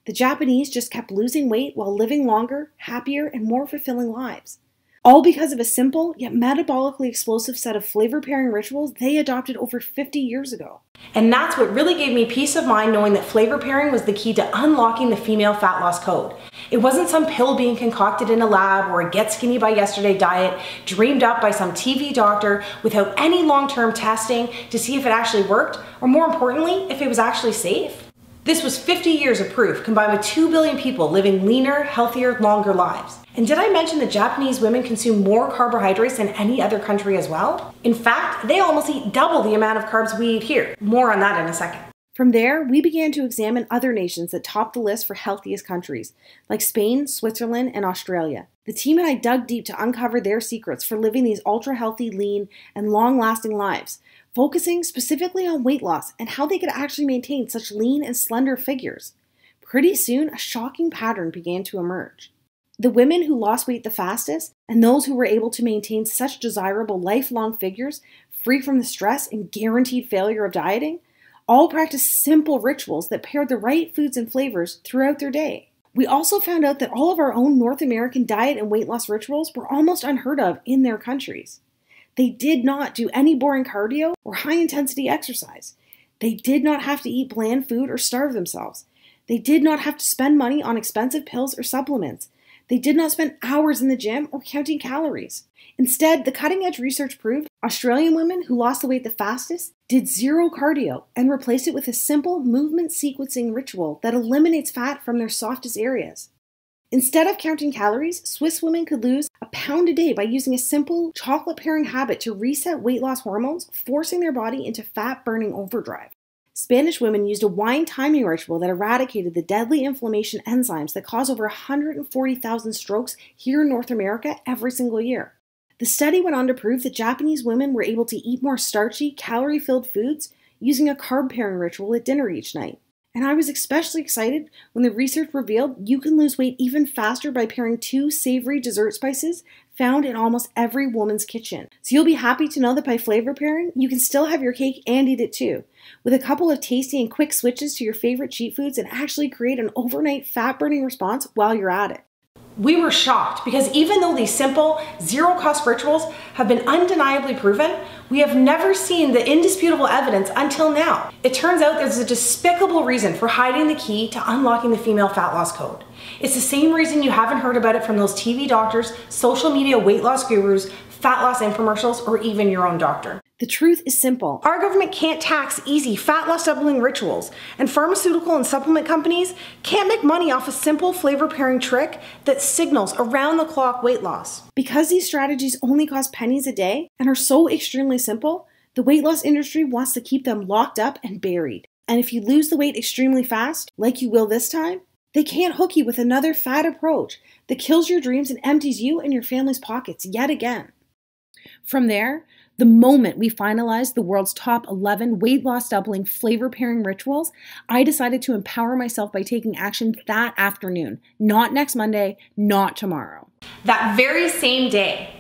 the Japanese just kept losing weight while living longer, happier, and more fulfilling lives. All because of a simple, yet metabolically explosive set of flavor pairing rituals they adopted over 50 years ago. And that's what really gave me peace of mind, knowing that flavor pairing was the key to unlocking the female fat loss code. It wasn't some pill being concocted in a lab or a get skinny by yesterday diet dreamed up by some TV doctor without any long-term testing to see if it actually worked, or more importantly, if it was actually safe. This was 50 years of proof combined with 2 billion people living leaner, healthier, longer lives. And did I mention that Japanese women consume more carbohydrates than any other country as well? In fact, they almost eat double the amount of carbs we eat here. More on that in a second. From there, we began to examine other nations that topped the list for healthiest countries, like Spain, Switzerland, and Australia. The team and I dug deep to uncover their secrets for living these ultra-healthy, lean, and long-lasting lives, focusing specifically on weight loss and how they could actually maintain such lean and slender figures. Pretty soon, a shocking pattern began to emerge. The women who lost weight the fastest and those who were able to maintain such desirable lifelong figures, free from the stress and guaranteed failure of dieting, all practiced simple rituals that paired the right foods and flavors throughout their day. We also found out that all of our own North American diet and weight loss rituals were almost unheard of in their countries. They did not do any boring cardio or high-intensity exercise. They did not have to eat bland food or starve themselves. They did not have to spend money on expensive pills or supplements. They did not spend hours in the gym or counting calories. Instead, the cutting-edge research proved Australian women who lost the weight the fastest did zero cardio and replaced it with a simple movement sequencing ritual that eliminates fat from their softest areas. Instead of counting calories, Swiss women could lose a pound a day by using a simple chocolate pairing habit to reset weight loss hormones, forcing their body into fat-burning overdrive. Spanish women used a wine timing ritual that eradicated the deadly inflammation enzymes that cause over 140,000 strokes here in North America every single year. The study went on to prove that Japanese women were able to eat more starchy, calorie-filled foods using a carb pairing ritual at dinner each night. And I was especially excited when the research revealed you can lose weight even faster by pairing 2 savory dessert spices found in almost every woman's kitchen. So you'll be happy to know that by flavor pairing, you can still have your cake and eat it too, with a couple of tasty and quick switches to your favorite cheat foods and actually create an overnight fat-burning response while you're at it. We were shocked because even though these simple, zero-cost rituals have been undeniably proven, we have never seen the indisputable evidence until now. It turns out there's a despicable reason for hiding the key to unlocking the female fat loss code. It's the same reason you haven't heard about it from those TV doctors, social media weight loss gurus, fat loss infomercials, or even your own doctor. The truth is simple. Our government can't tax easy fat loss doubling rituals, and pharmaceutical and supplement companies can't make money off a simple flavor pairing trick that signals around-the-clock weight loss. Because these strategies only cost pennies a day and are so extremely simple, the weight loss industry wants to keep them locked up and buried. And if you lose the weight extremely fast, like you will this time, they can't hook you with another fad approach that kills your dreams and empties you and your family's pockets yet again. From there, the moment we finalized the world's top 11 weight loss doubling flavor pairing rituals, I decided to empower myself by taking action that afternoon, not next Monday, not tomorrow. That very same day.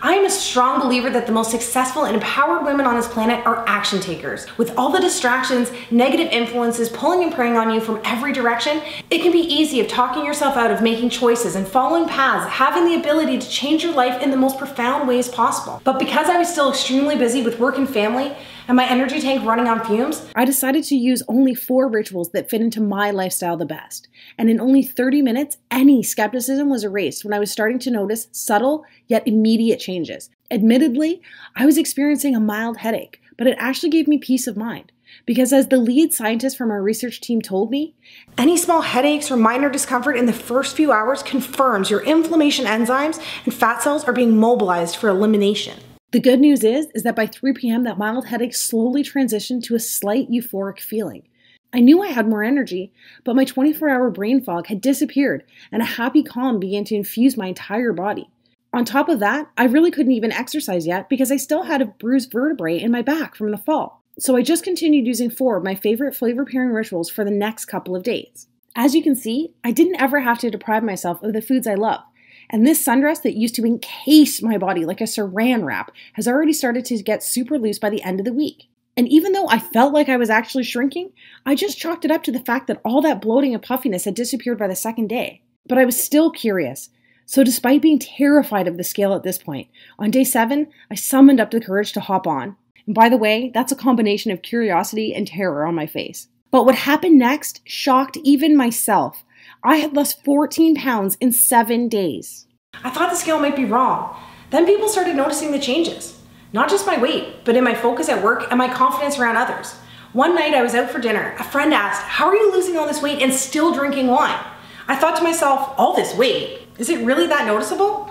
I am a strong believer that the most successful and empowered women on this planet are action takers. With all the distractions, negative influences pulling and preying on you from every direction, it can be easy of talking yourself out of making choices and following paths, having the ability to change your life in the most profound ways possible. But because I was still extremely busy with work and family, and my energy tank running on fumes, I decided to use only 4 rituals that fit into my lifestyle the best. And in only 30 minutes, any skepticism was erased when I was starting to notice subtle yet immediate changes. Admittedly, I was experiencing a mild headache, but it actually gave me peace of mind. Because as the lead scientist from our research team told me, any small headaches or minor discomfort in the first few hours confirms your inflammation enzymes and fat cells are being mobilized for elimination. The good news is that by 3 p.m. that mild headache slowly transitioned to a slight euphoric feeling. I knew I had more energy, but my 24-hour brain fog had disappeared and a happy calm began to infuse my entire body. On top of that, I really couldn't even exercise yet because I still had a bruised vertebrae in my back from the fall. So I just continued using 4 of my favorite flavor pairing rituals for the next couple of days. As you can see, I didn't ever have to deprive myself of the foods I love. And this sundress that used to encase my body like a saran wrap has already started to get super loose by the end of the week. And even though I felt like I was actually shrinking, I just chalked it up to the fact that all that bloating and puffiness had disappeared by the second day. But I was still curious. So despite being terrified of the scale at this point, on day 7, I summoned up the courage to hop on. And by the way, that's a combination of curiosity and terror on my face. But what happened next shocked even myself. I had lost 14 pounds in 7 days. I thought the scale might be wrong. Then people started noticing the changes. Not just my weight, but in my focus at work and my confidence around others. One night I was out for dinner. A friend asked, "How are you losing all this weight and still drinking wine?" I thought to myself, all this weight? Is it really that noticeable?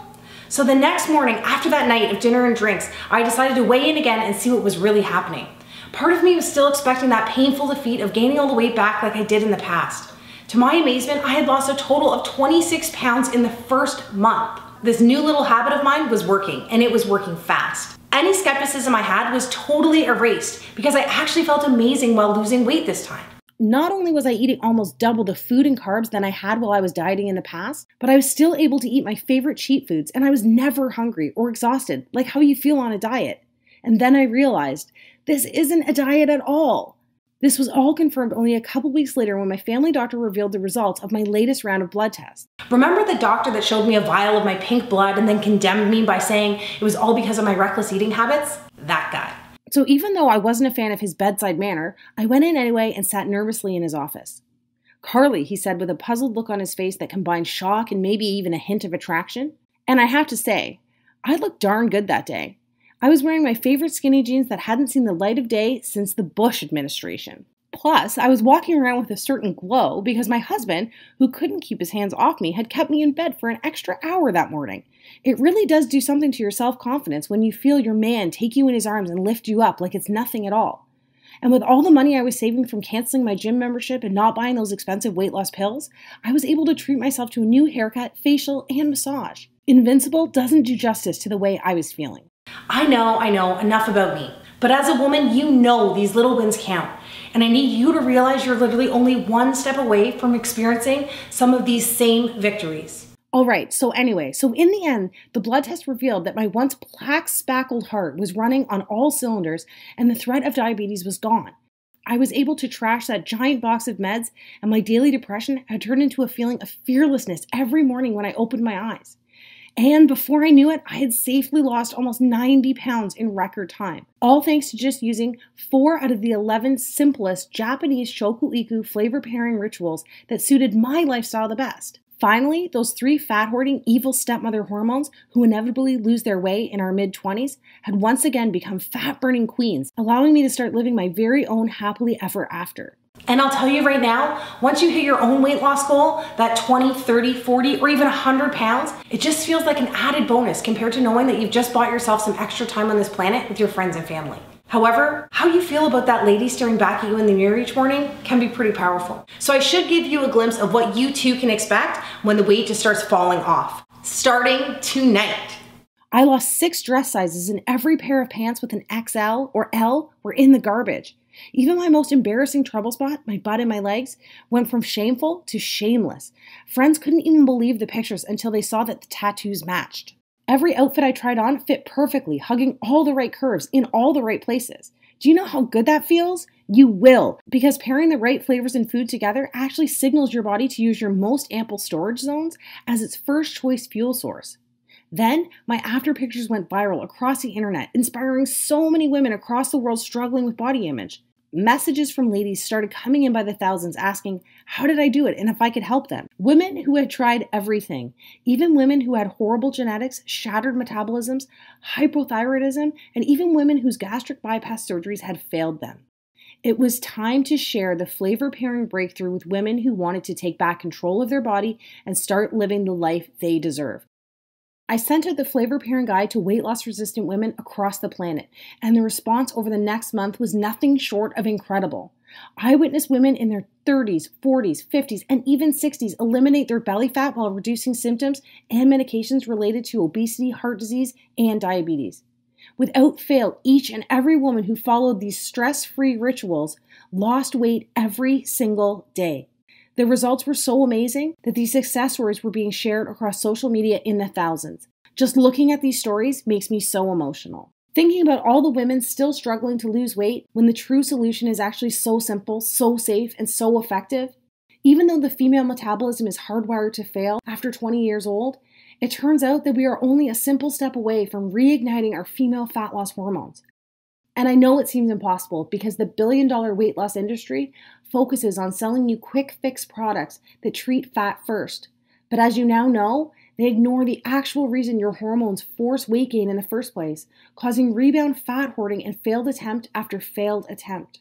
So the next morning, after that night of dinner and drinks, I decided to weigh in again and see what was really happening. Part of me was still expecting that painful defeat of gaining all the weight back like I did in the past. To my amazement, I had lost a total of 26 pounds in the first month. This new little habit of mine was working, and it was working fast. Any skepticism I had was totally erased because I actually felt amazing while losing weight this time. Not only was I eating almost double the food and carbs than I had while I was dieting in the past, but I was still able to eat my favorite cheat foods, and I was never hungry or exhausted, like how you feel on a diet. And then I realized, this isn't a diet at all. This was all confirmed only a couple weeks later when my family doctor revealed the results of my latest round of blood tests. Remember the doctor that showed me a vial of my pink blood and then condemned me by saying it was all because of my reckless eating habits? That guy. So even though I wasn't a fan of his bedside manner, I went in anyway and sat nervously in his office. "Carly," he said with a puzzled look on his face that combined shock and maybe even a hint of attraction. And I have to say, I looked darn good that day. I was wearing my favorite skinny jeans that hadn't seen the light of day since the Bush administration. Plus, I was walking around with a certain glow because my husband, who couldn't keep his hands off me, had kept me in bed for an extra hour that morning. It really does do something to your self-confidence when you feel your man take you in his arms and lift you up like it's nothing at all. And with all the money I was saving from canceling my gym membership and not buying those expensive weight loss pills, I was able to treat myself to a new haircut, facial, and massage. Invincible doesn't do justice to the way I was feeling. I know, enough about me. But as a woman, you know these little wins count. And I need you to realize you're literally only one step away from experiencing some of these same victories. All right, so in the end, the blood test revealed that my once plaque-spackled heart was running on all cylinders and the threat of diabetes was gone. I was able to trash that giant box of meds, and my daily depression had turned into a feeling of fearlessness every morning when I opened my eyes. And before I knew it, I had safely lost almost 90 pounds in record time, all thanks to just using 4 out of the 11 simplest Japanese shoku-iku flavor pairing rituals that suited my lifestyle the best. Finally, those 3 fat-hoarding evil stepmother hormones who inevitably lose their way in our mid-20s had once again become fat-burning queens, allowing me to start living my very own happily ever after. And I'll tell you right now, once you hit your own weight loss goal, that 20, 30, 40, or even 100 pounds, it just feels like an added bonus compared to knowing that you've just bought yourself some extra time on this planet with your friends and family. However, how you feel about that lady staring back at you in the mirror each morning can be pretty powerful. So I should give you a glimpse of what you too can expect when the weight just starts falling off. Starting tonight. I lost 6 dress sizes and every pair of pants with an XL or L were in the garbage. Even my most embarrassing trouble spot, my butt and my legs, went from shameful to shameless. Friends couldn't even believe the pictures until they saw that the tattoos matched. Every outfit I tried on fit perfectly, hugging all the right curves in all the right places. Do you know how good that feels? You will, because pairing the right flavors and food together actually signals your body to use your most ample storage zones as its first choice fuel source. Then, my after pictures went viral across the internet, inspiring so many women across the world struggling with body image. Messages from ladies started coming in by the thousands asking, how did I do it and if I could help them? Women who had tried everything, even women who had horrible genetics, shattered metabolisms, hypothyroidism, and even women whose gastric bypass surgeries had failed them. It was time to share the flavor pairing breakthrough with women who wanted to take back control of their body and start living the life they deserve. I sent out the flavor pairing guide to weight loss resistant women across the planet, and the response over the next month was nothing short of incredible. I witnessed women in their 30s, 40s, 50s, and even 60s eliminate their belly fat while reducing symptoms and medications related to obesity, heart disease, and diabetes. Without fail, each and every woman who followed these stress-free rituals lost weight every single day. The results were so amazing that these success stories were being shared across social media in the thousands. Just looking at these stories makes me so emotional. Thinking about all the women still struggling to lose weight when the true solution is actually so simple, so safe, and so effective. Even though the female metabolism is hardwired to fail after 20 years old, it turns out that we are only a simple step away from reigniting our female fat loss hormones. And I know it seems impossible because the billion-dollar weight loss industry focuses on selling you quick fix products that treat fat first. But as you now know, they ignore the actual reason your hormones force weight gain in the first place, causing rebound fat hoarding and failed attempt after failed attempt.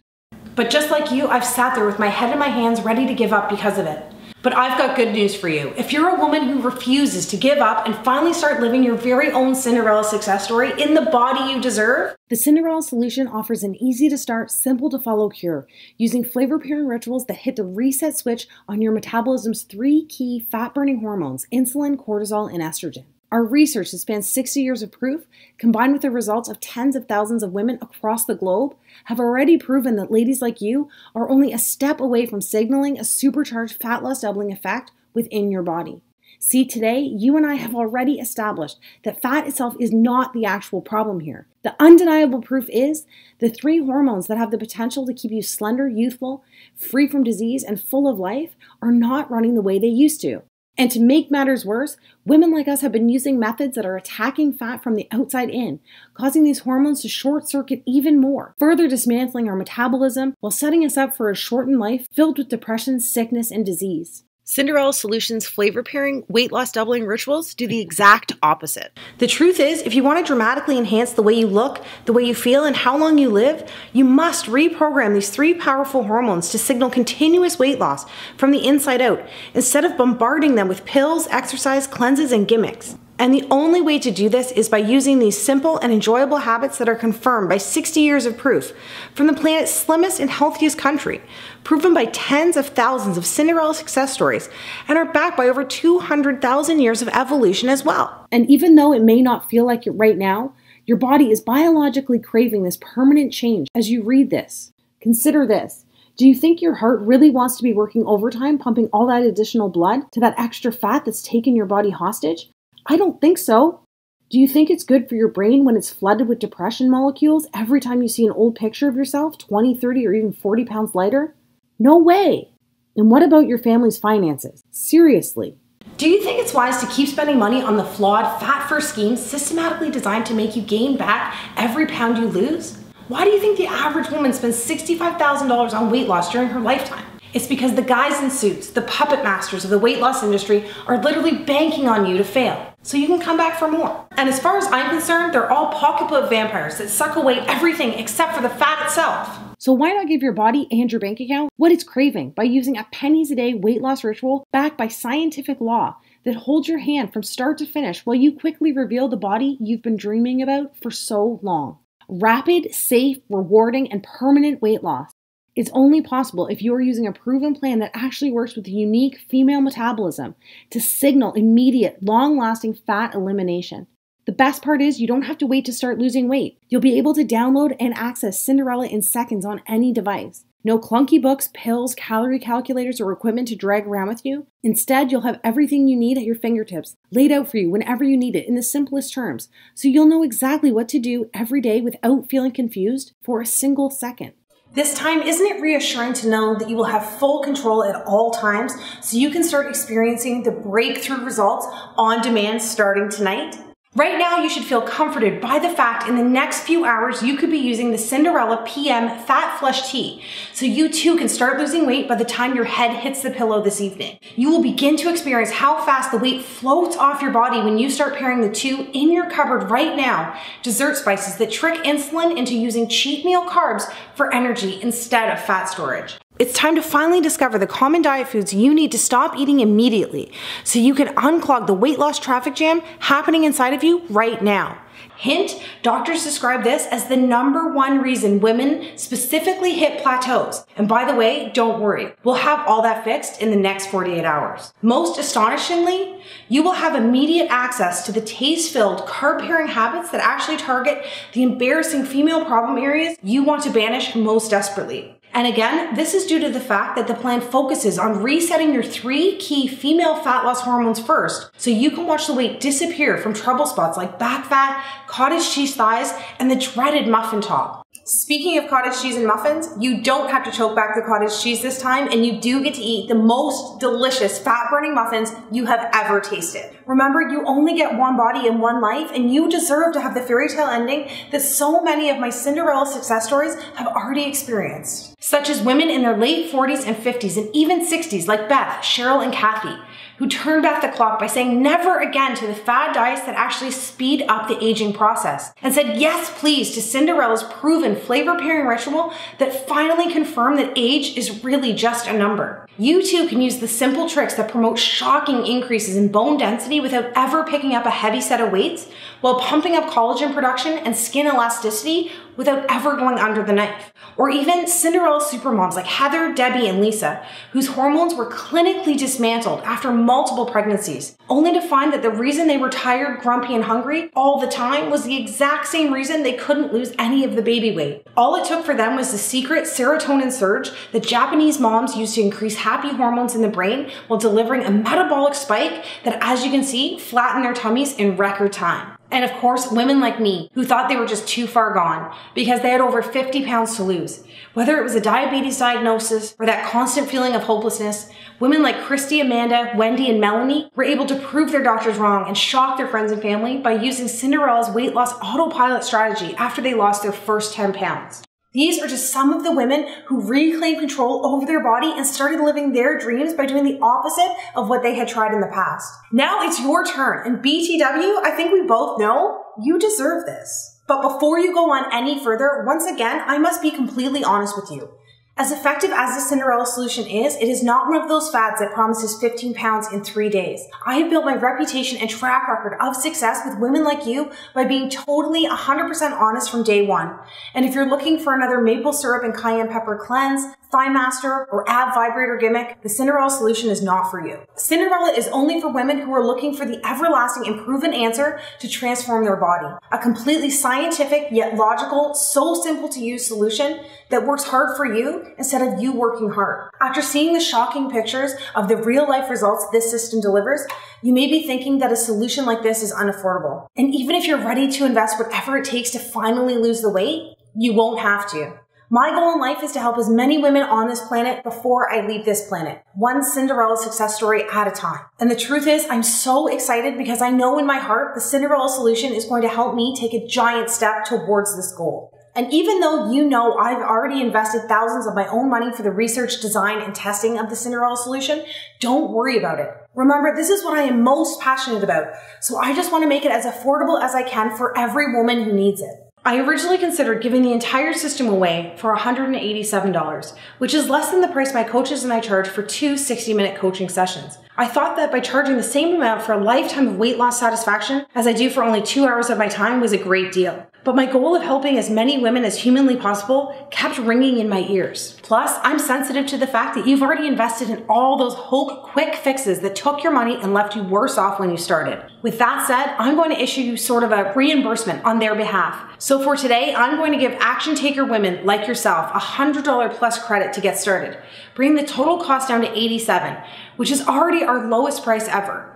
But just like you, I've sat there with my head in my hands ready to give up because of it. But I've got good news for you. If you're a woman who refuses to give up and finally start living your very own Cinderella success story in the body you deserve, the Cinderella solution offers an easy to start, simple to follow cure using flavor pairing rituals that hit the reset switch on your metabolism's 3 key fat burning hormones, insulin, cortisol, and estrogen. Our research that spans 60 years of proof, combined with the results of tens of thousands of women across the globe, have already proven that ladies like you are only a step away from signaling a supercharged fat loss doubling effect within your body. See, today, you and I have already established that fat itself is not the actual problem here. The undeniable proof is the 3 hormones that have the potential to keep you slender, youthful, free from disease, and full of life are not running the way they used to. And to make matters worse, women like us have been using methods that are attacking fat from the outside in, causing these hormones to short circuit even more, further dismantling our metabolism while setting us up for a shortened life filled with depression, sickness, and disease. Cinderella Solutions flavor pairing weight loss doubling rituals do the exact opposite. The truth is, if you want to dramatically enhance the way you look, the way you feel, and how long you live, you must reprogram these 3 powerful hormones to signal continuous weight loss from the inside out, instead of bombarding them with pills, exercise, cleanses, and gimmicks. And the only way to do this is by using these simple and enjoyable habits that are confirmed by 60 years of proof from the planet's slimmest and healthiest country, proven by tens of thousands of Cinderella success stories, and are backed by over 200,000 years of evolution as well. And even though it may not feel like it right now, your body is biologically craving this permanent change as you read this. Consider this. Do you think your heart really wants to be working overtime, pumping all that additional blood to that extra fat that's taken your body hostage? I don't think so. Do you think it's good for your brain when it's flooded with depression molecules every time you see an old picture of yourself 20, 30, or even 40 pounds lighter? No way. And what about your family's finances? Seriously. Do you think it's wise to keep spending money on the flawed, fat-first schemes systematically designed to make you gain back every pound you lose? Why do you think the average woman spends $65,000 on weight loss during her lifetime? It's because the guys in suits, the puppet masters of the weight loss industry, are literally banking on you to fail, so you can come back for more. And as far as I'm concerned, they're all pocketbook vampires that suck away everything except for the fat itself. So why not give your body and your bank account what it's craving by using a pennies a day weight loss ritual backed by scientific law that holds your hand from start to finish while you quickly reveal the body you've been dreaming about for so long? Rapid, safe, rewarding, and permanent weight loss. It's only possible if you are using a proven plan that actually works with a unique female metabolism to signal immediate, long-lasting fat elimination. The best part is you don't have to wait to start losing weight. You'll be able to download and access Cinderella in seconds on any device. No clunky books, pills, calorie calculators, or equipment to drag around with you. Instead, you'll have everything you need at your fingertips, laid out for you whenever you need it in the simplest terms, so you'll know exactly what to do every day without feeling confused for a single second. This time, isn't it reassuring to know that you will have full control at all times so you can start experiencing the breakthrough results on demand starting tonight? Right now, you should feel comforted by the fact in the next few hours you could be using the Cinderella PM Fat Flush Tea, so you too can start losing weight by the time your head hits the pillow this evening. You will begin to experience how fast the weight floats off your body when you start pairing the 2 in your cupboard right now, dessert spices that trick insulin into using cheat meal carbs for energy instead of fat storage. It's time to finally discover the common diet foods you need to stop eating immediately so you can unclog the weight loss traffic jam happening inside of you right now. Hint, doctors describe this as the #1 reason women specifically hit plateaus. And by the way, don't worry, we'll have all that fixed in the next 48 hours. Most astonishingly, you will have immediate access to the taste-filled, carb-pairing habits that actually target the embarrassing female problem areas you want to banish most desperately. And again, this is due to the fact that the plan focuses on resetting your 3 key female fat loss hormones first, so you can watch the weight disappear from trouble spots like back fat, cottage cheese thighs, and the dreaded muffin top. Speaking of cottage cheese and muffins, you don't have to choke back the cottage cheese this time, and you do get to eat the most delicious fat-burning muffins you have ever tasted. Remember, you only get one body and one life, and you deserve to have the fairy tale ending that so many of my Cinderella success stories have already experienced, such as women in their late 40s and 50s and even 60s like Beth, Cheryl, and Kathy, who turned back the clock by saying never again to the fad diets that actually speed up the aging process, and said yes please to Cinderella's proven flavor pairing ritual that finally confirmed that age is really just a number. You too can use the simple tricks that promote shocking increases in bone density without ever picking up a heavy set of weights, while pumping up collagen production and skin elasticity without ever going under the knife. Or even Cinderella supermoms like Heather, Debbie, and Lisa, whose hormones were clinically dismantled after multiple pregnancies, only to find that the reason they were tired, grumpy, and hungry all the time was the exact same reason they couldn't lose any of the baby weight. All it took for them was the secret serotonin surge that Japanese moms use to increase happy hormones in the brain while delivering a metabolic spike that, as you can see, flattened their tummies in record time. And of course, women like me who thought they were just too far gone because they had over 50 pounds to lose. Whether it was a diabetes diagnosis or that constant feeling of hopelessness, women like Christy, Amanda, Wendy, and Melanie were able to prove their doctors wrong and shock their friends and family by using Cinderella's weight loss autopilot strategy after they lost their first 10 pounds. These are just some of the women who reclaimed control over their body and started living their dreams by doing the opposite of what they had tried in the past. Now it's your turn, and BTW, I think we both know you deserve this. But before you go on any further, once again, I must be completely honest with you. As effective as the Cinderella solution is, it is not one of those fads that promises 15 pounds in 3 days. I have built my reputation and track record of success with women like you by being totally 100% honest from day one. And if you're looking for another maple syrup and cayenne pepper cleanse, thigh master, or ab vibrator gimmick, the Cinderella solution is not for you. Cinderella is only for women who are looking for the everlasting and proven answer to transform their body. A completely scientific yet logical, so simple to use solution that works hard for you instead of you working hard. After seeing the shocking pictures of the real life results this system delivers, you may be thinking that a solution like this is unaffordable. And even if you're ready to invest whatever it takes to finally lose the weight, you won't have to. My goal in life is to help as many women on this planet before I leave this planet, one Cinderella success story at a time. And the truth is, I'm so excited because I know in my heart the Cinderella solution is going to help me take a giant step towards this goal. And even though you know I've already invested thousands of my own money for the research, design, and testing of the Cinderella solution, don't worry about it. Remember, this is what I am most passionate about, so I just want to make it as affordable as I can for every woman who needs it. I originally considered giving the entire system away for $187, which is less than the price my coaches and I charge for 2 60-minute coaching sessions. I thought that by charging the same amount for a lifetime of weight loss satisfaction as I do for only 2 hours of my time was a great deal. But my goal of helping as many women as humanly possible kept ringing in my ears. Plus, I'm sensitive to the fact that you've already invested in all those hope quick fixes that took your money and left you worse off when you started. With that said, I'm going to issue you sort of a reimbursement on their behalf. So for today, I'm going to give action taker women like yourself a $100 plus credit to get started, bringing the total cost down to $87, which is already our lowest price ever.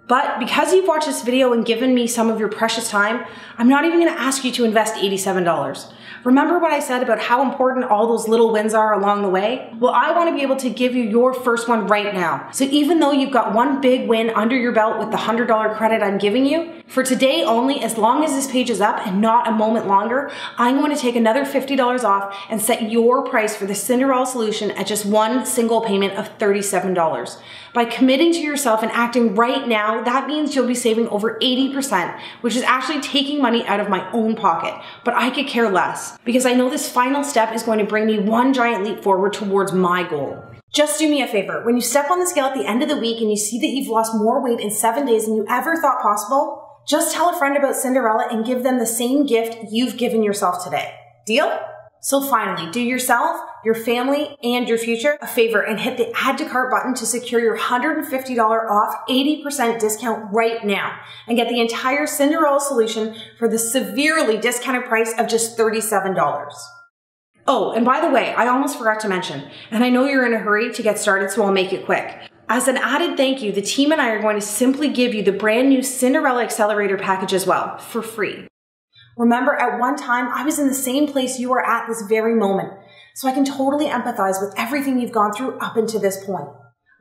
But because you've watched this video and given me some of your precious time, I'm not even going to ask you to invest $87. Remember what I said about how important all those little wins are along the way? Well, I want to be able to give you your first one right now. So even though you've got one big win under your belt with the $100 credit I'm giving you, for today only, as long as this page is up and not a moment longer, I'm going to take another $50 off and set your price for the Cinderella solution at just one single payment of $37. By committing to yourself and acting right now, that means you'll be saving over 80%, which is actually taking money out of my own pocket. But I could care less, because I know this final step is going to bring me one giant leap forward towards my goal. Just do me a favor. When you step on the scale at the end of the week and you see that you've lost more weight in 7 days than you ever thought possible, just tell a friend about Cinderella and give them the same gift you've given yourself today. Deal? So finally, do yourself, your family, and your future a favor and hit the add to cart button to secure your $150 off 80% discount right now and get the entire Cinderella solution for the severely discounted price of just $37. Oh, and by the way, I almost forgot to mention, and I know you're in a hurry to get started, so I'll make it quick. As an added thank you, the team and I are going to simply give you the brand new Cinderella Accelerator package as well, for free. Remember, at one time, I was in the same place you are at this very moment, so I can totally empathize with everything you've gone through up until this point.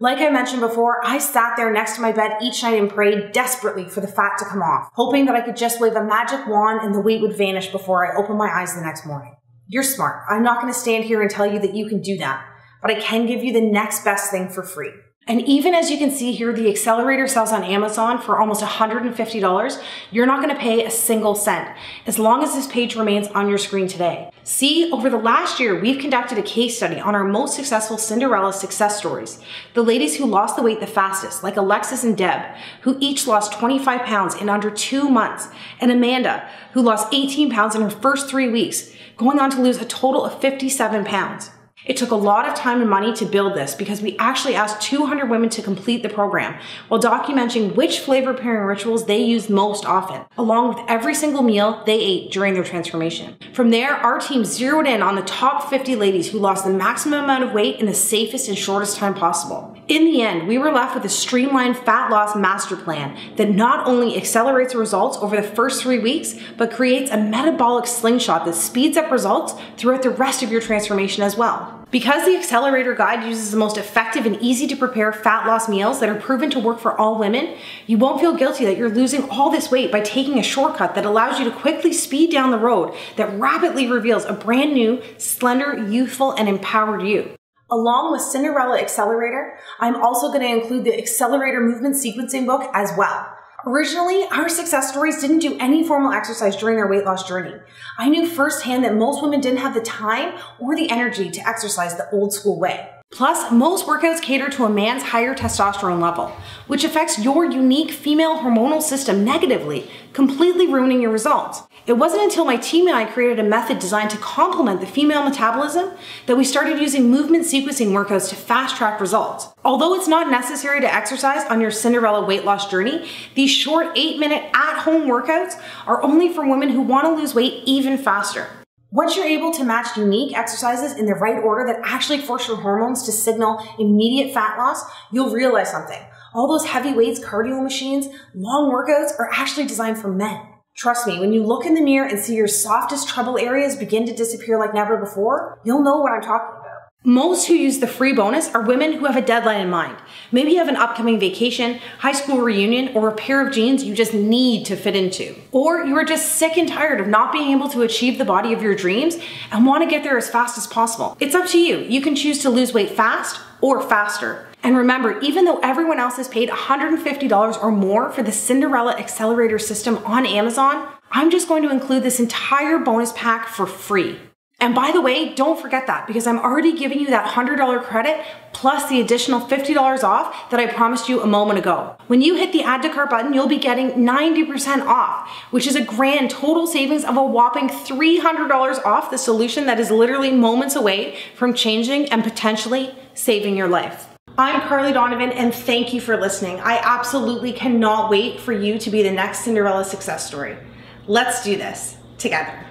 Like I mentioned before, I sat there next to my bed each night and prayed desperately for the fat to come off, hoping that I could just wave a magic wand and the weight would vanish before I opened my eyes the next morning. You're smart. I'm not going to stand here and tell you that you can do that, but I can give you the next best thing for free. And even as you can see here, the accelerator sells on Amazon for almost $150. You're not going to pay a single cent as long as this page remains on your screen today. See, over the last year, we've conducted a case study on our most successful Cinderella success stories. The ladies who lost the weight the fastest, like Alexis and Deb, who each lost 25 pounds in under 2 months, and Amanda, who lost 18 pounds in her first 3 weeks, going on to lose a total of 57 pounds. It took a lot of time and money to build this because we actually asked 200 women to complete the program while documenting which flavor pairing rituals they used most often, along with every single meal they ate during their transformation. From there, our team zeroed in on the top 50 ladies who lost the maximum amount of weight in the safest and shortest time possible. In the end, we were left with a streamlined fat loss master plan that not only accelerates results over the first 3 weeks, but creates a metabolic slingshot that speeds up results throughout the rest of your transformation as well. Because the Accelerator Guide uses the most effective and easy to prepare fat loss meals that are proven to work for all women, you won't feel guilty that you're losing all this weight by taking a shortcut that allows you to quickly speed down the road that rapidly reveals a brand new, slender, youthful, and empowered you. Along with Cinderella Accelerator, I'm also going to include the Accelerator Movement Sequencing book as well. Originally, our success stories didn't do any formal exercise during their weight loss journey. I knew firsthand that most women didn't have the time or the energy to exercise the old school way. Plus, most workouts cater to a man's higher testosterone level, which affects your unique female hormonal system negatively, completely ruining your results. It wasn't until my team and I created a method designed to complement the female metabolism that we started using movement sequencing workouts to fast-track results. Although it's not necessary to exercise on your Cinderella weight loss journey, these short 8-minute at-home workouts are only for women who want to lose weight even faster. Once you're able to match unique exercises in the right order that actually force your hormones to signal immediate fat loss, you'll realize something. All those heavy weights, cardio machines, long workouts are actually designed for men. Trust me, when you look in the mirror and see your softest trouble areas begin to disappear like never before, you'll know what I'm talking about. Most who use the free bonus are women who have a deadline in mind. Maybe you have an upcoming vacation, high school reunion, or a pair of jeans you just need to fit into. Or you are just sick and tired of not being able to achieve the body of your dreams and want to get there as fast as possible. It's up to you. You can choose to lose weight fast or faster. And remember, even though everyone else has paid $150 or more for the Cinderella Accelerator system on Amazon, I'm just going to include this entire bonus pack for free. And by the way, don't forget that because I'm already giving you that $100 credit plus the additional $50 off that I promised you a moment ago. When you hit the add to cart button, you'll be getting 90% off, which is a grand total savings of a whopping $300 off the solution that is literally moments away from changing and potentially saving your life. I'm Carly Donovan and thank you for listening. I absolutely cannot wait for you to be the next Cinderella success story. Let's do this together.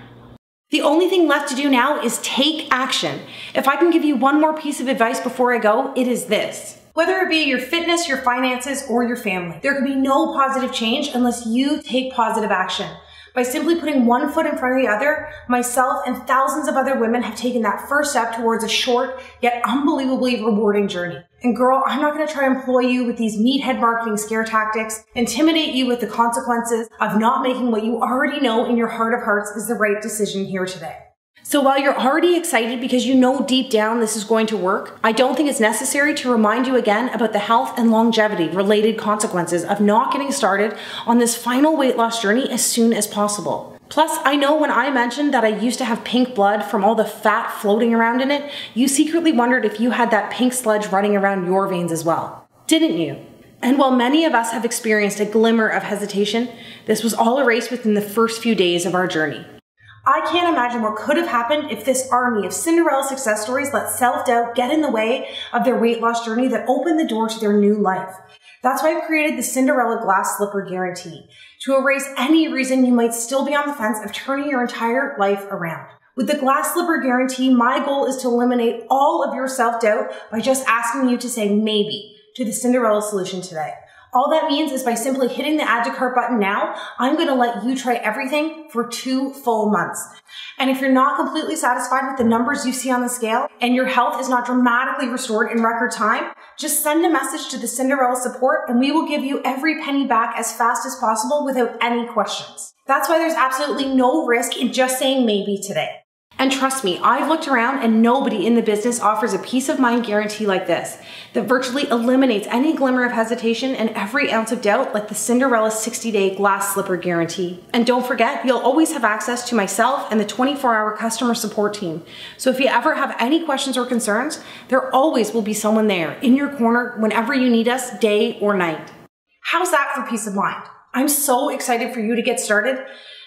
The only thing left to do now is take action. If I can give you one more piece of advice before I go, it is this. Whether it be your fitness, your finances, or your family, there can be no positive change unless you take positive action. By simply putting one foot in front of the other, myself and thousands of other women have taken that first step towards a short yet unbelievably rewarding journey. And girl, I'm not going to try to employ you with these meathead marketing scare tactics, intimidate you with the consequences of not making what you already know in your heart of hearts is the right decision here today. So while you're already excited because you know deep down this is going to work, I don't think it's necessary to remind you again about the health and longevity related consequences of not getting started on this final weight loss journey as soon as possible. Plus, I know when I mentioned that I used to have pink blood from all the fat floating around in it, you secretly wondered if you had that pink sludge running around your veins as well. Didn't you? And while many of us have experienced a glimmer of hesitation, this was all erased within the first few days of our journey. I can't imagine what could have happened if this army of Cinderella success stories let self-doubt get in the way of their weight loss journey that opened the door to their new life. That's why I've created the Cinderella Glass Slipper Guarantee, to erase any reason you might still be on the fence of turning your entire life around. With the Glass Slipper Guarantee, my goal is to eliminate all of your self-doubt by just asking you to say maybe to the Cinderella solution today. All that means is by simply hitting the add to cart button now, I'm going to let you try everything for 2 full months. And if you're not completely satisfied with the numbers you see on the scale and your health is not dramatically restored in record time, just send a message to the Cinderella support and we will give you every penny back as fast as possible without any questions. That's why there's absolutely no risk in just saying maybe today. And trust me, I've looked around and nobody in the business offers a peace of mind guarantee like this that virtually eliminates any glimmer of hesitation and every ounce of doubt like the Cinderella 60-day glass slipper guarantee. And don't forget, you'll always have access to myself and the 24-hour customer support team. So if you ever have any questions or concerns, there always will be someone there in your corner whenever you need us, day or night. How's that for peace of mind? I'm so excited for you to get started.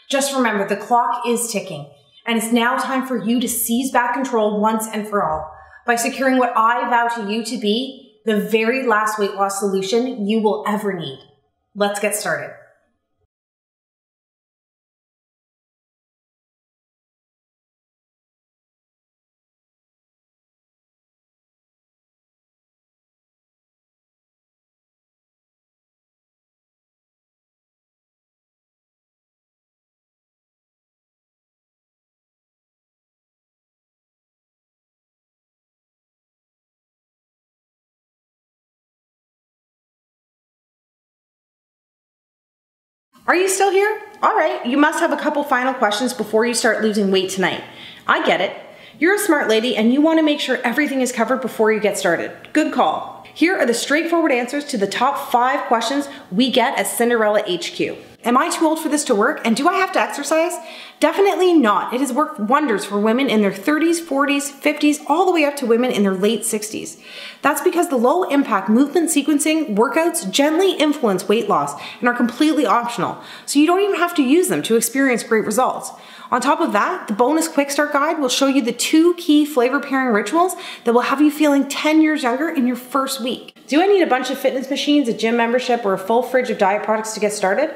Just remember, the clock is ticking. And it's now time for you to seize back control once and for all by securing what I vow to you to be the very last weight loss solution you will ever need. Let's get started. Are you still here? All right, you must have a couple final questions before you start losing weight tonight. I get it. You're a smart lady and you want to make sure everything is covered before you get started. Good call. Here are the straightforward answers to the top 5 questions we get at Cinderella HQ. Am I too old for this to work, and do I have to exercise? Definitely not. It has worked wonders for women in their 30s, 40s, 50s, all the way up to women in their late 60s. That's because the low impact movement sequencing workouts gently influence weight loss and are completely optional, so you don't even have to use them to experience great results. On top of that, the bonus quick start guide will show you the 2 key flavor pairing rituals that will have you feeling 10 years younger in your first week. Do I need a bunch of fitness machines, a gym membership, or a full fridge of diet products to get started?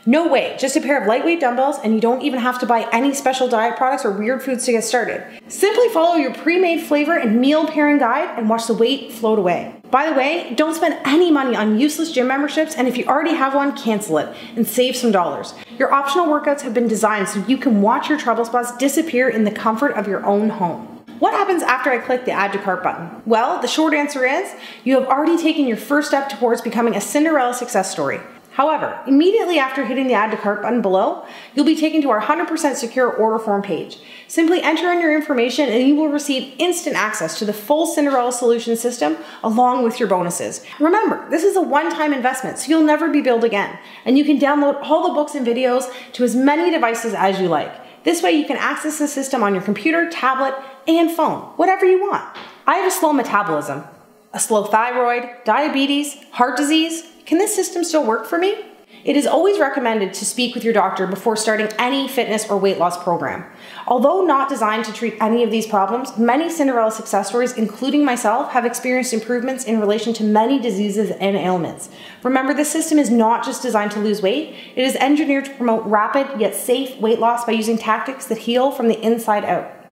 No way, just a pair of lightweight dumbbells, and you don't even have to buy any special diet products or weird foods to get started. Simply follow your pre-made flavor and meal pairing guide and watch the weight float away. By the way, don't spend any money on useless gym memberships, and if you already have one, cancel it and save some dollars. Your optional workouts have been designed so you can watch your trouble spots disappear in the comfort of your own home. What happens after I click the add to cart button? Well, the short answer is you have already taken your first step towards becoming a Cinderella success story. However, immediately after hitting the add to cart button below, you'll be taken to our 100% secure order form page. Simply enter in your information and you will receive instant access to the full Cinderella solution system along with your bonuses. Remember, this is a one-time investment, so you'll never be billed again. And you can download all the books and videos to as many devices as you like. This way you can access the system on your computer, tablet, and phone, whatever you want. I have a slow metabolism, a slow thyroid, diabetes, heart disease. Can this system still work for me? It is always recommended to speak with your doctor before starting any fitness or weight loss program. Although not designed to treat any of these problems, many Cinderella success stories, including myself, have experienced improvements in relation to many diseases and ailments. Remember, this system is not just designed to lose weight, it is engineered to promote rapid yet safe weight loss by using tactics that heal from the inside out.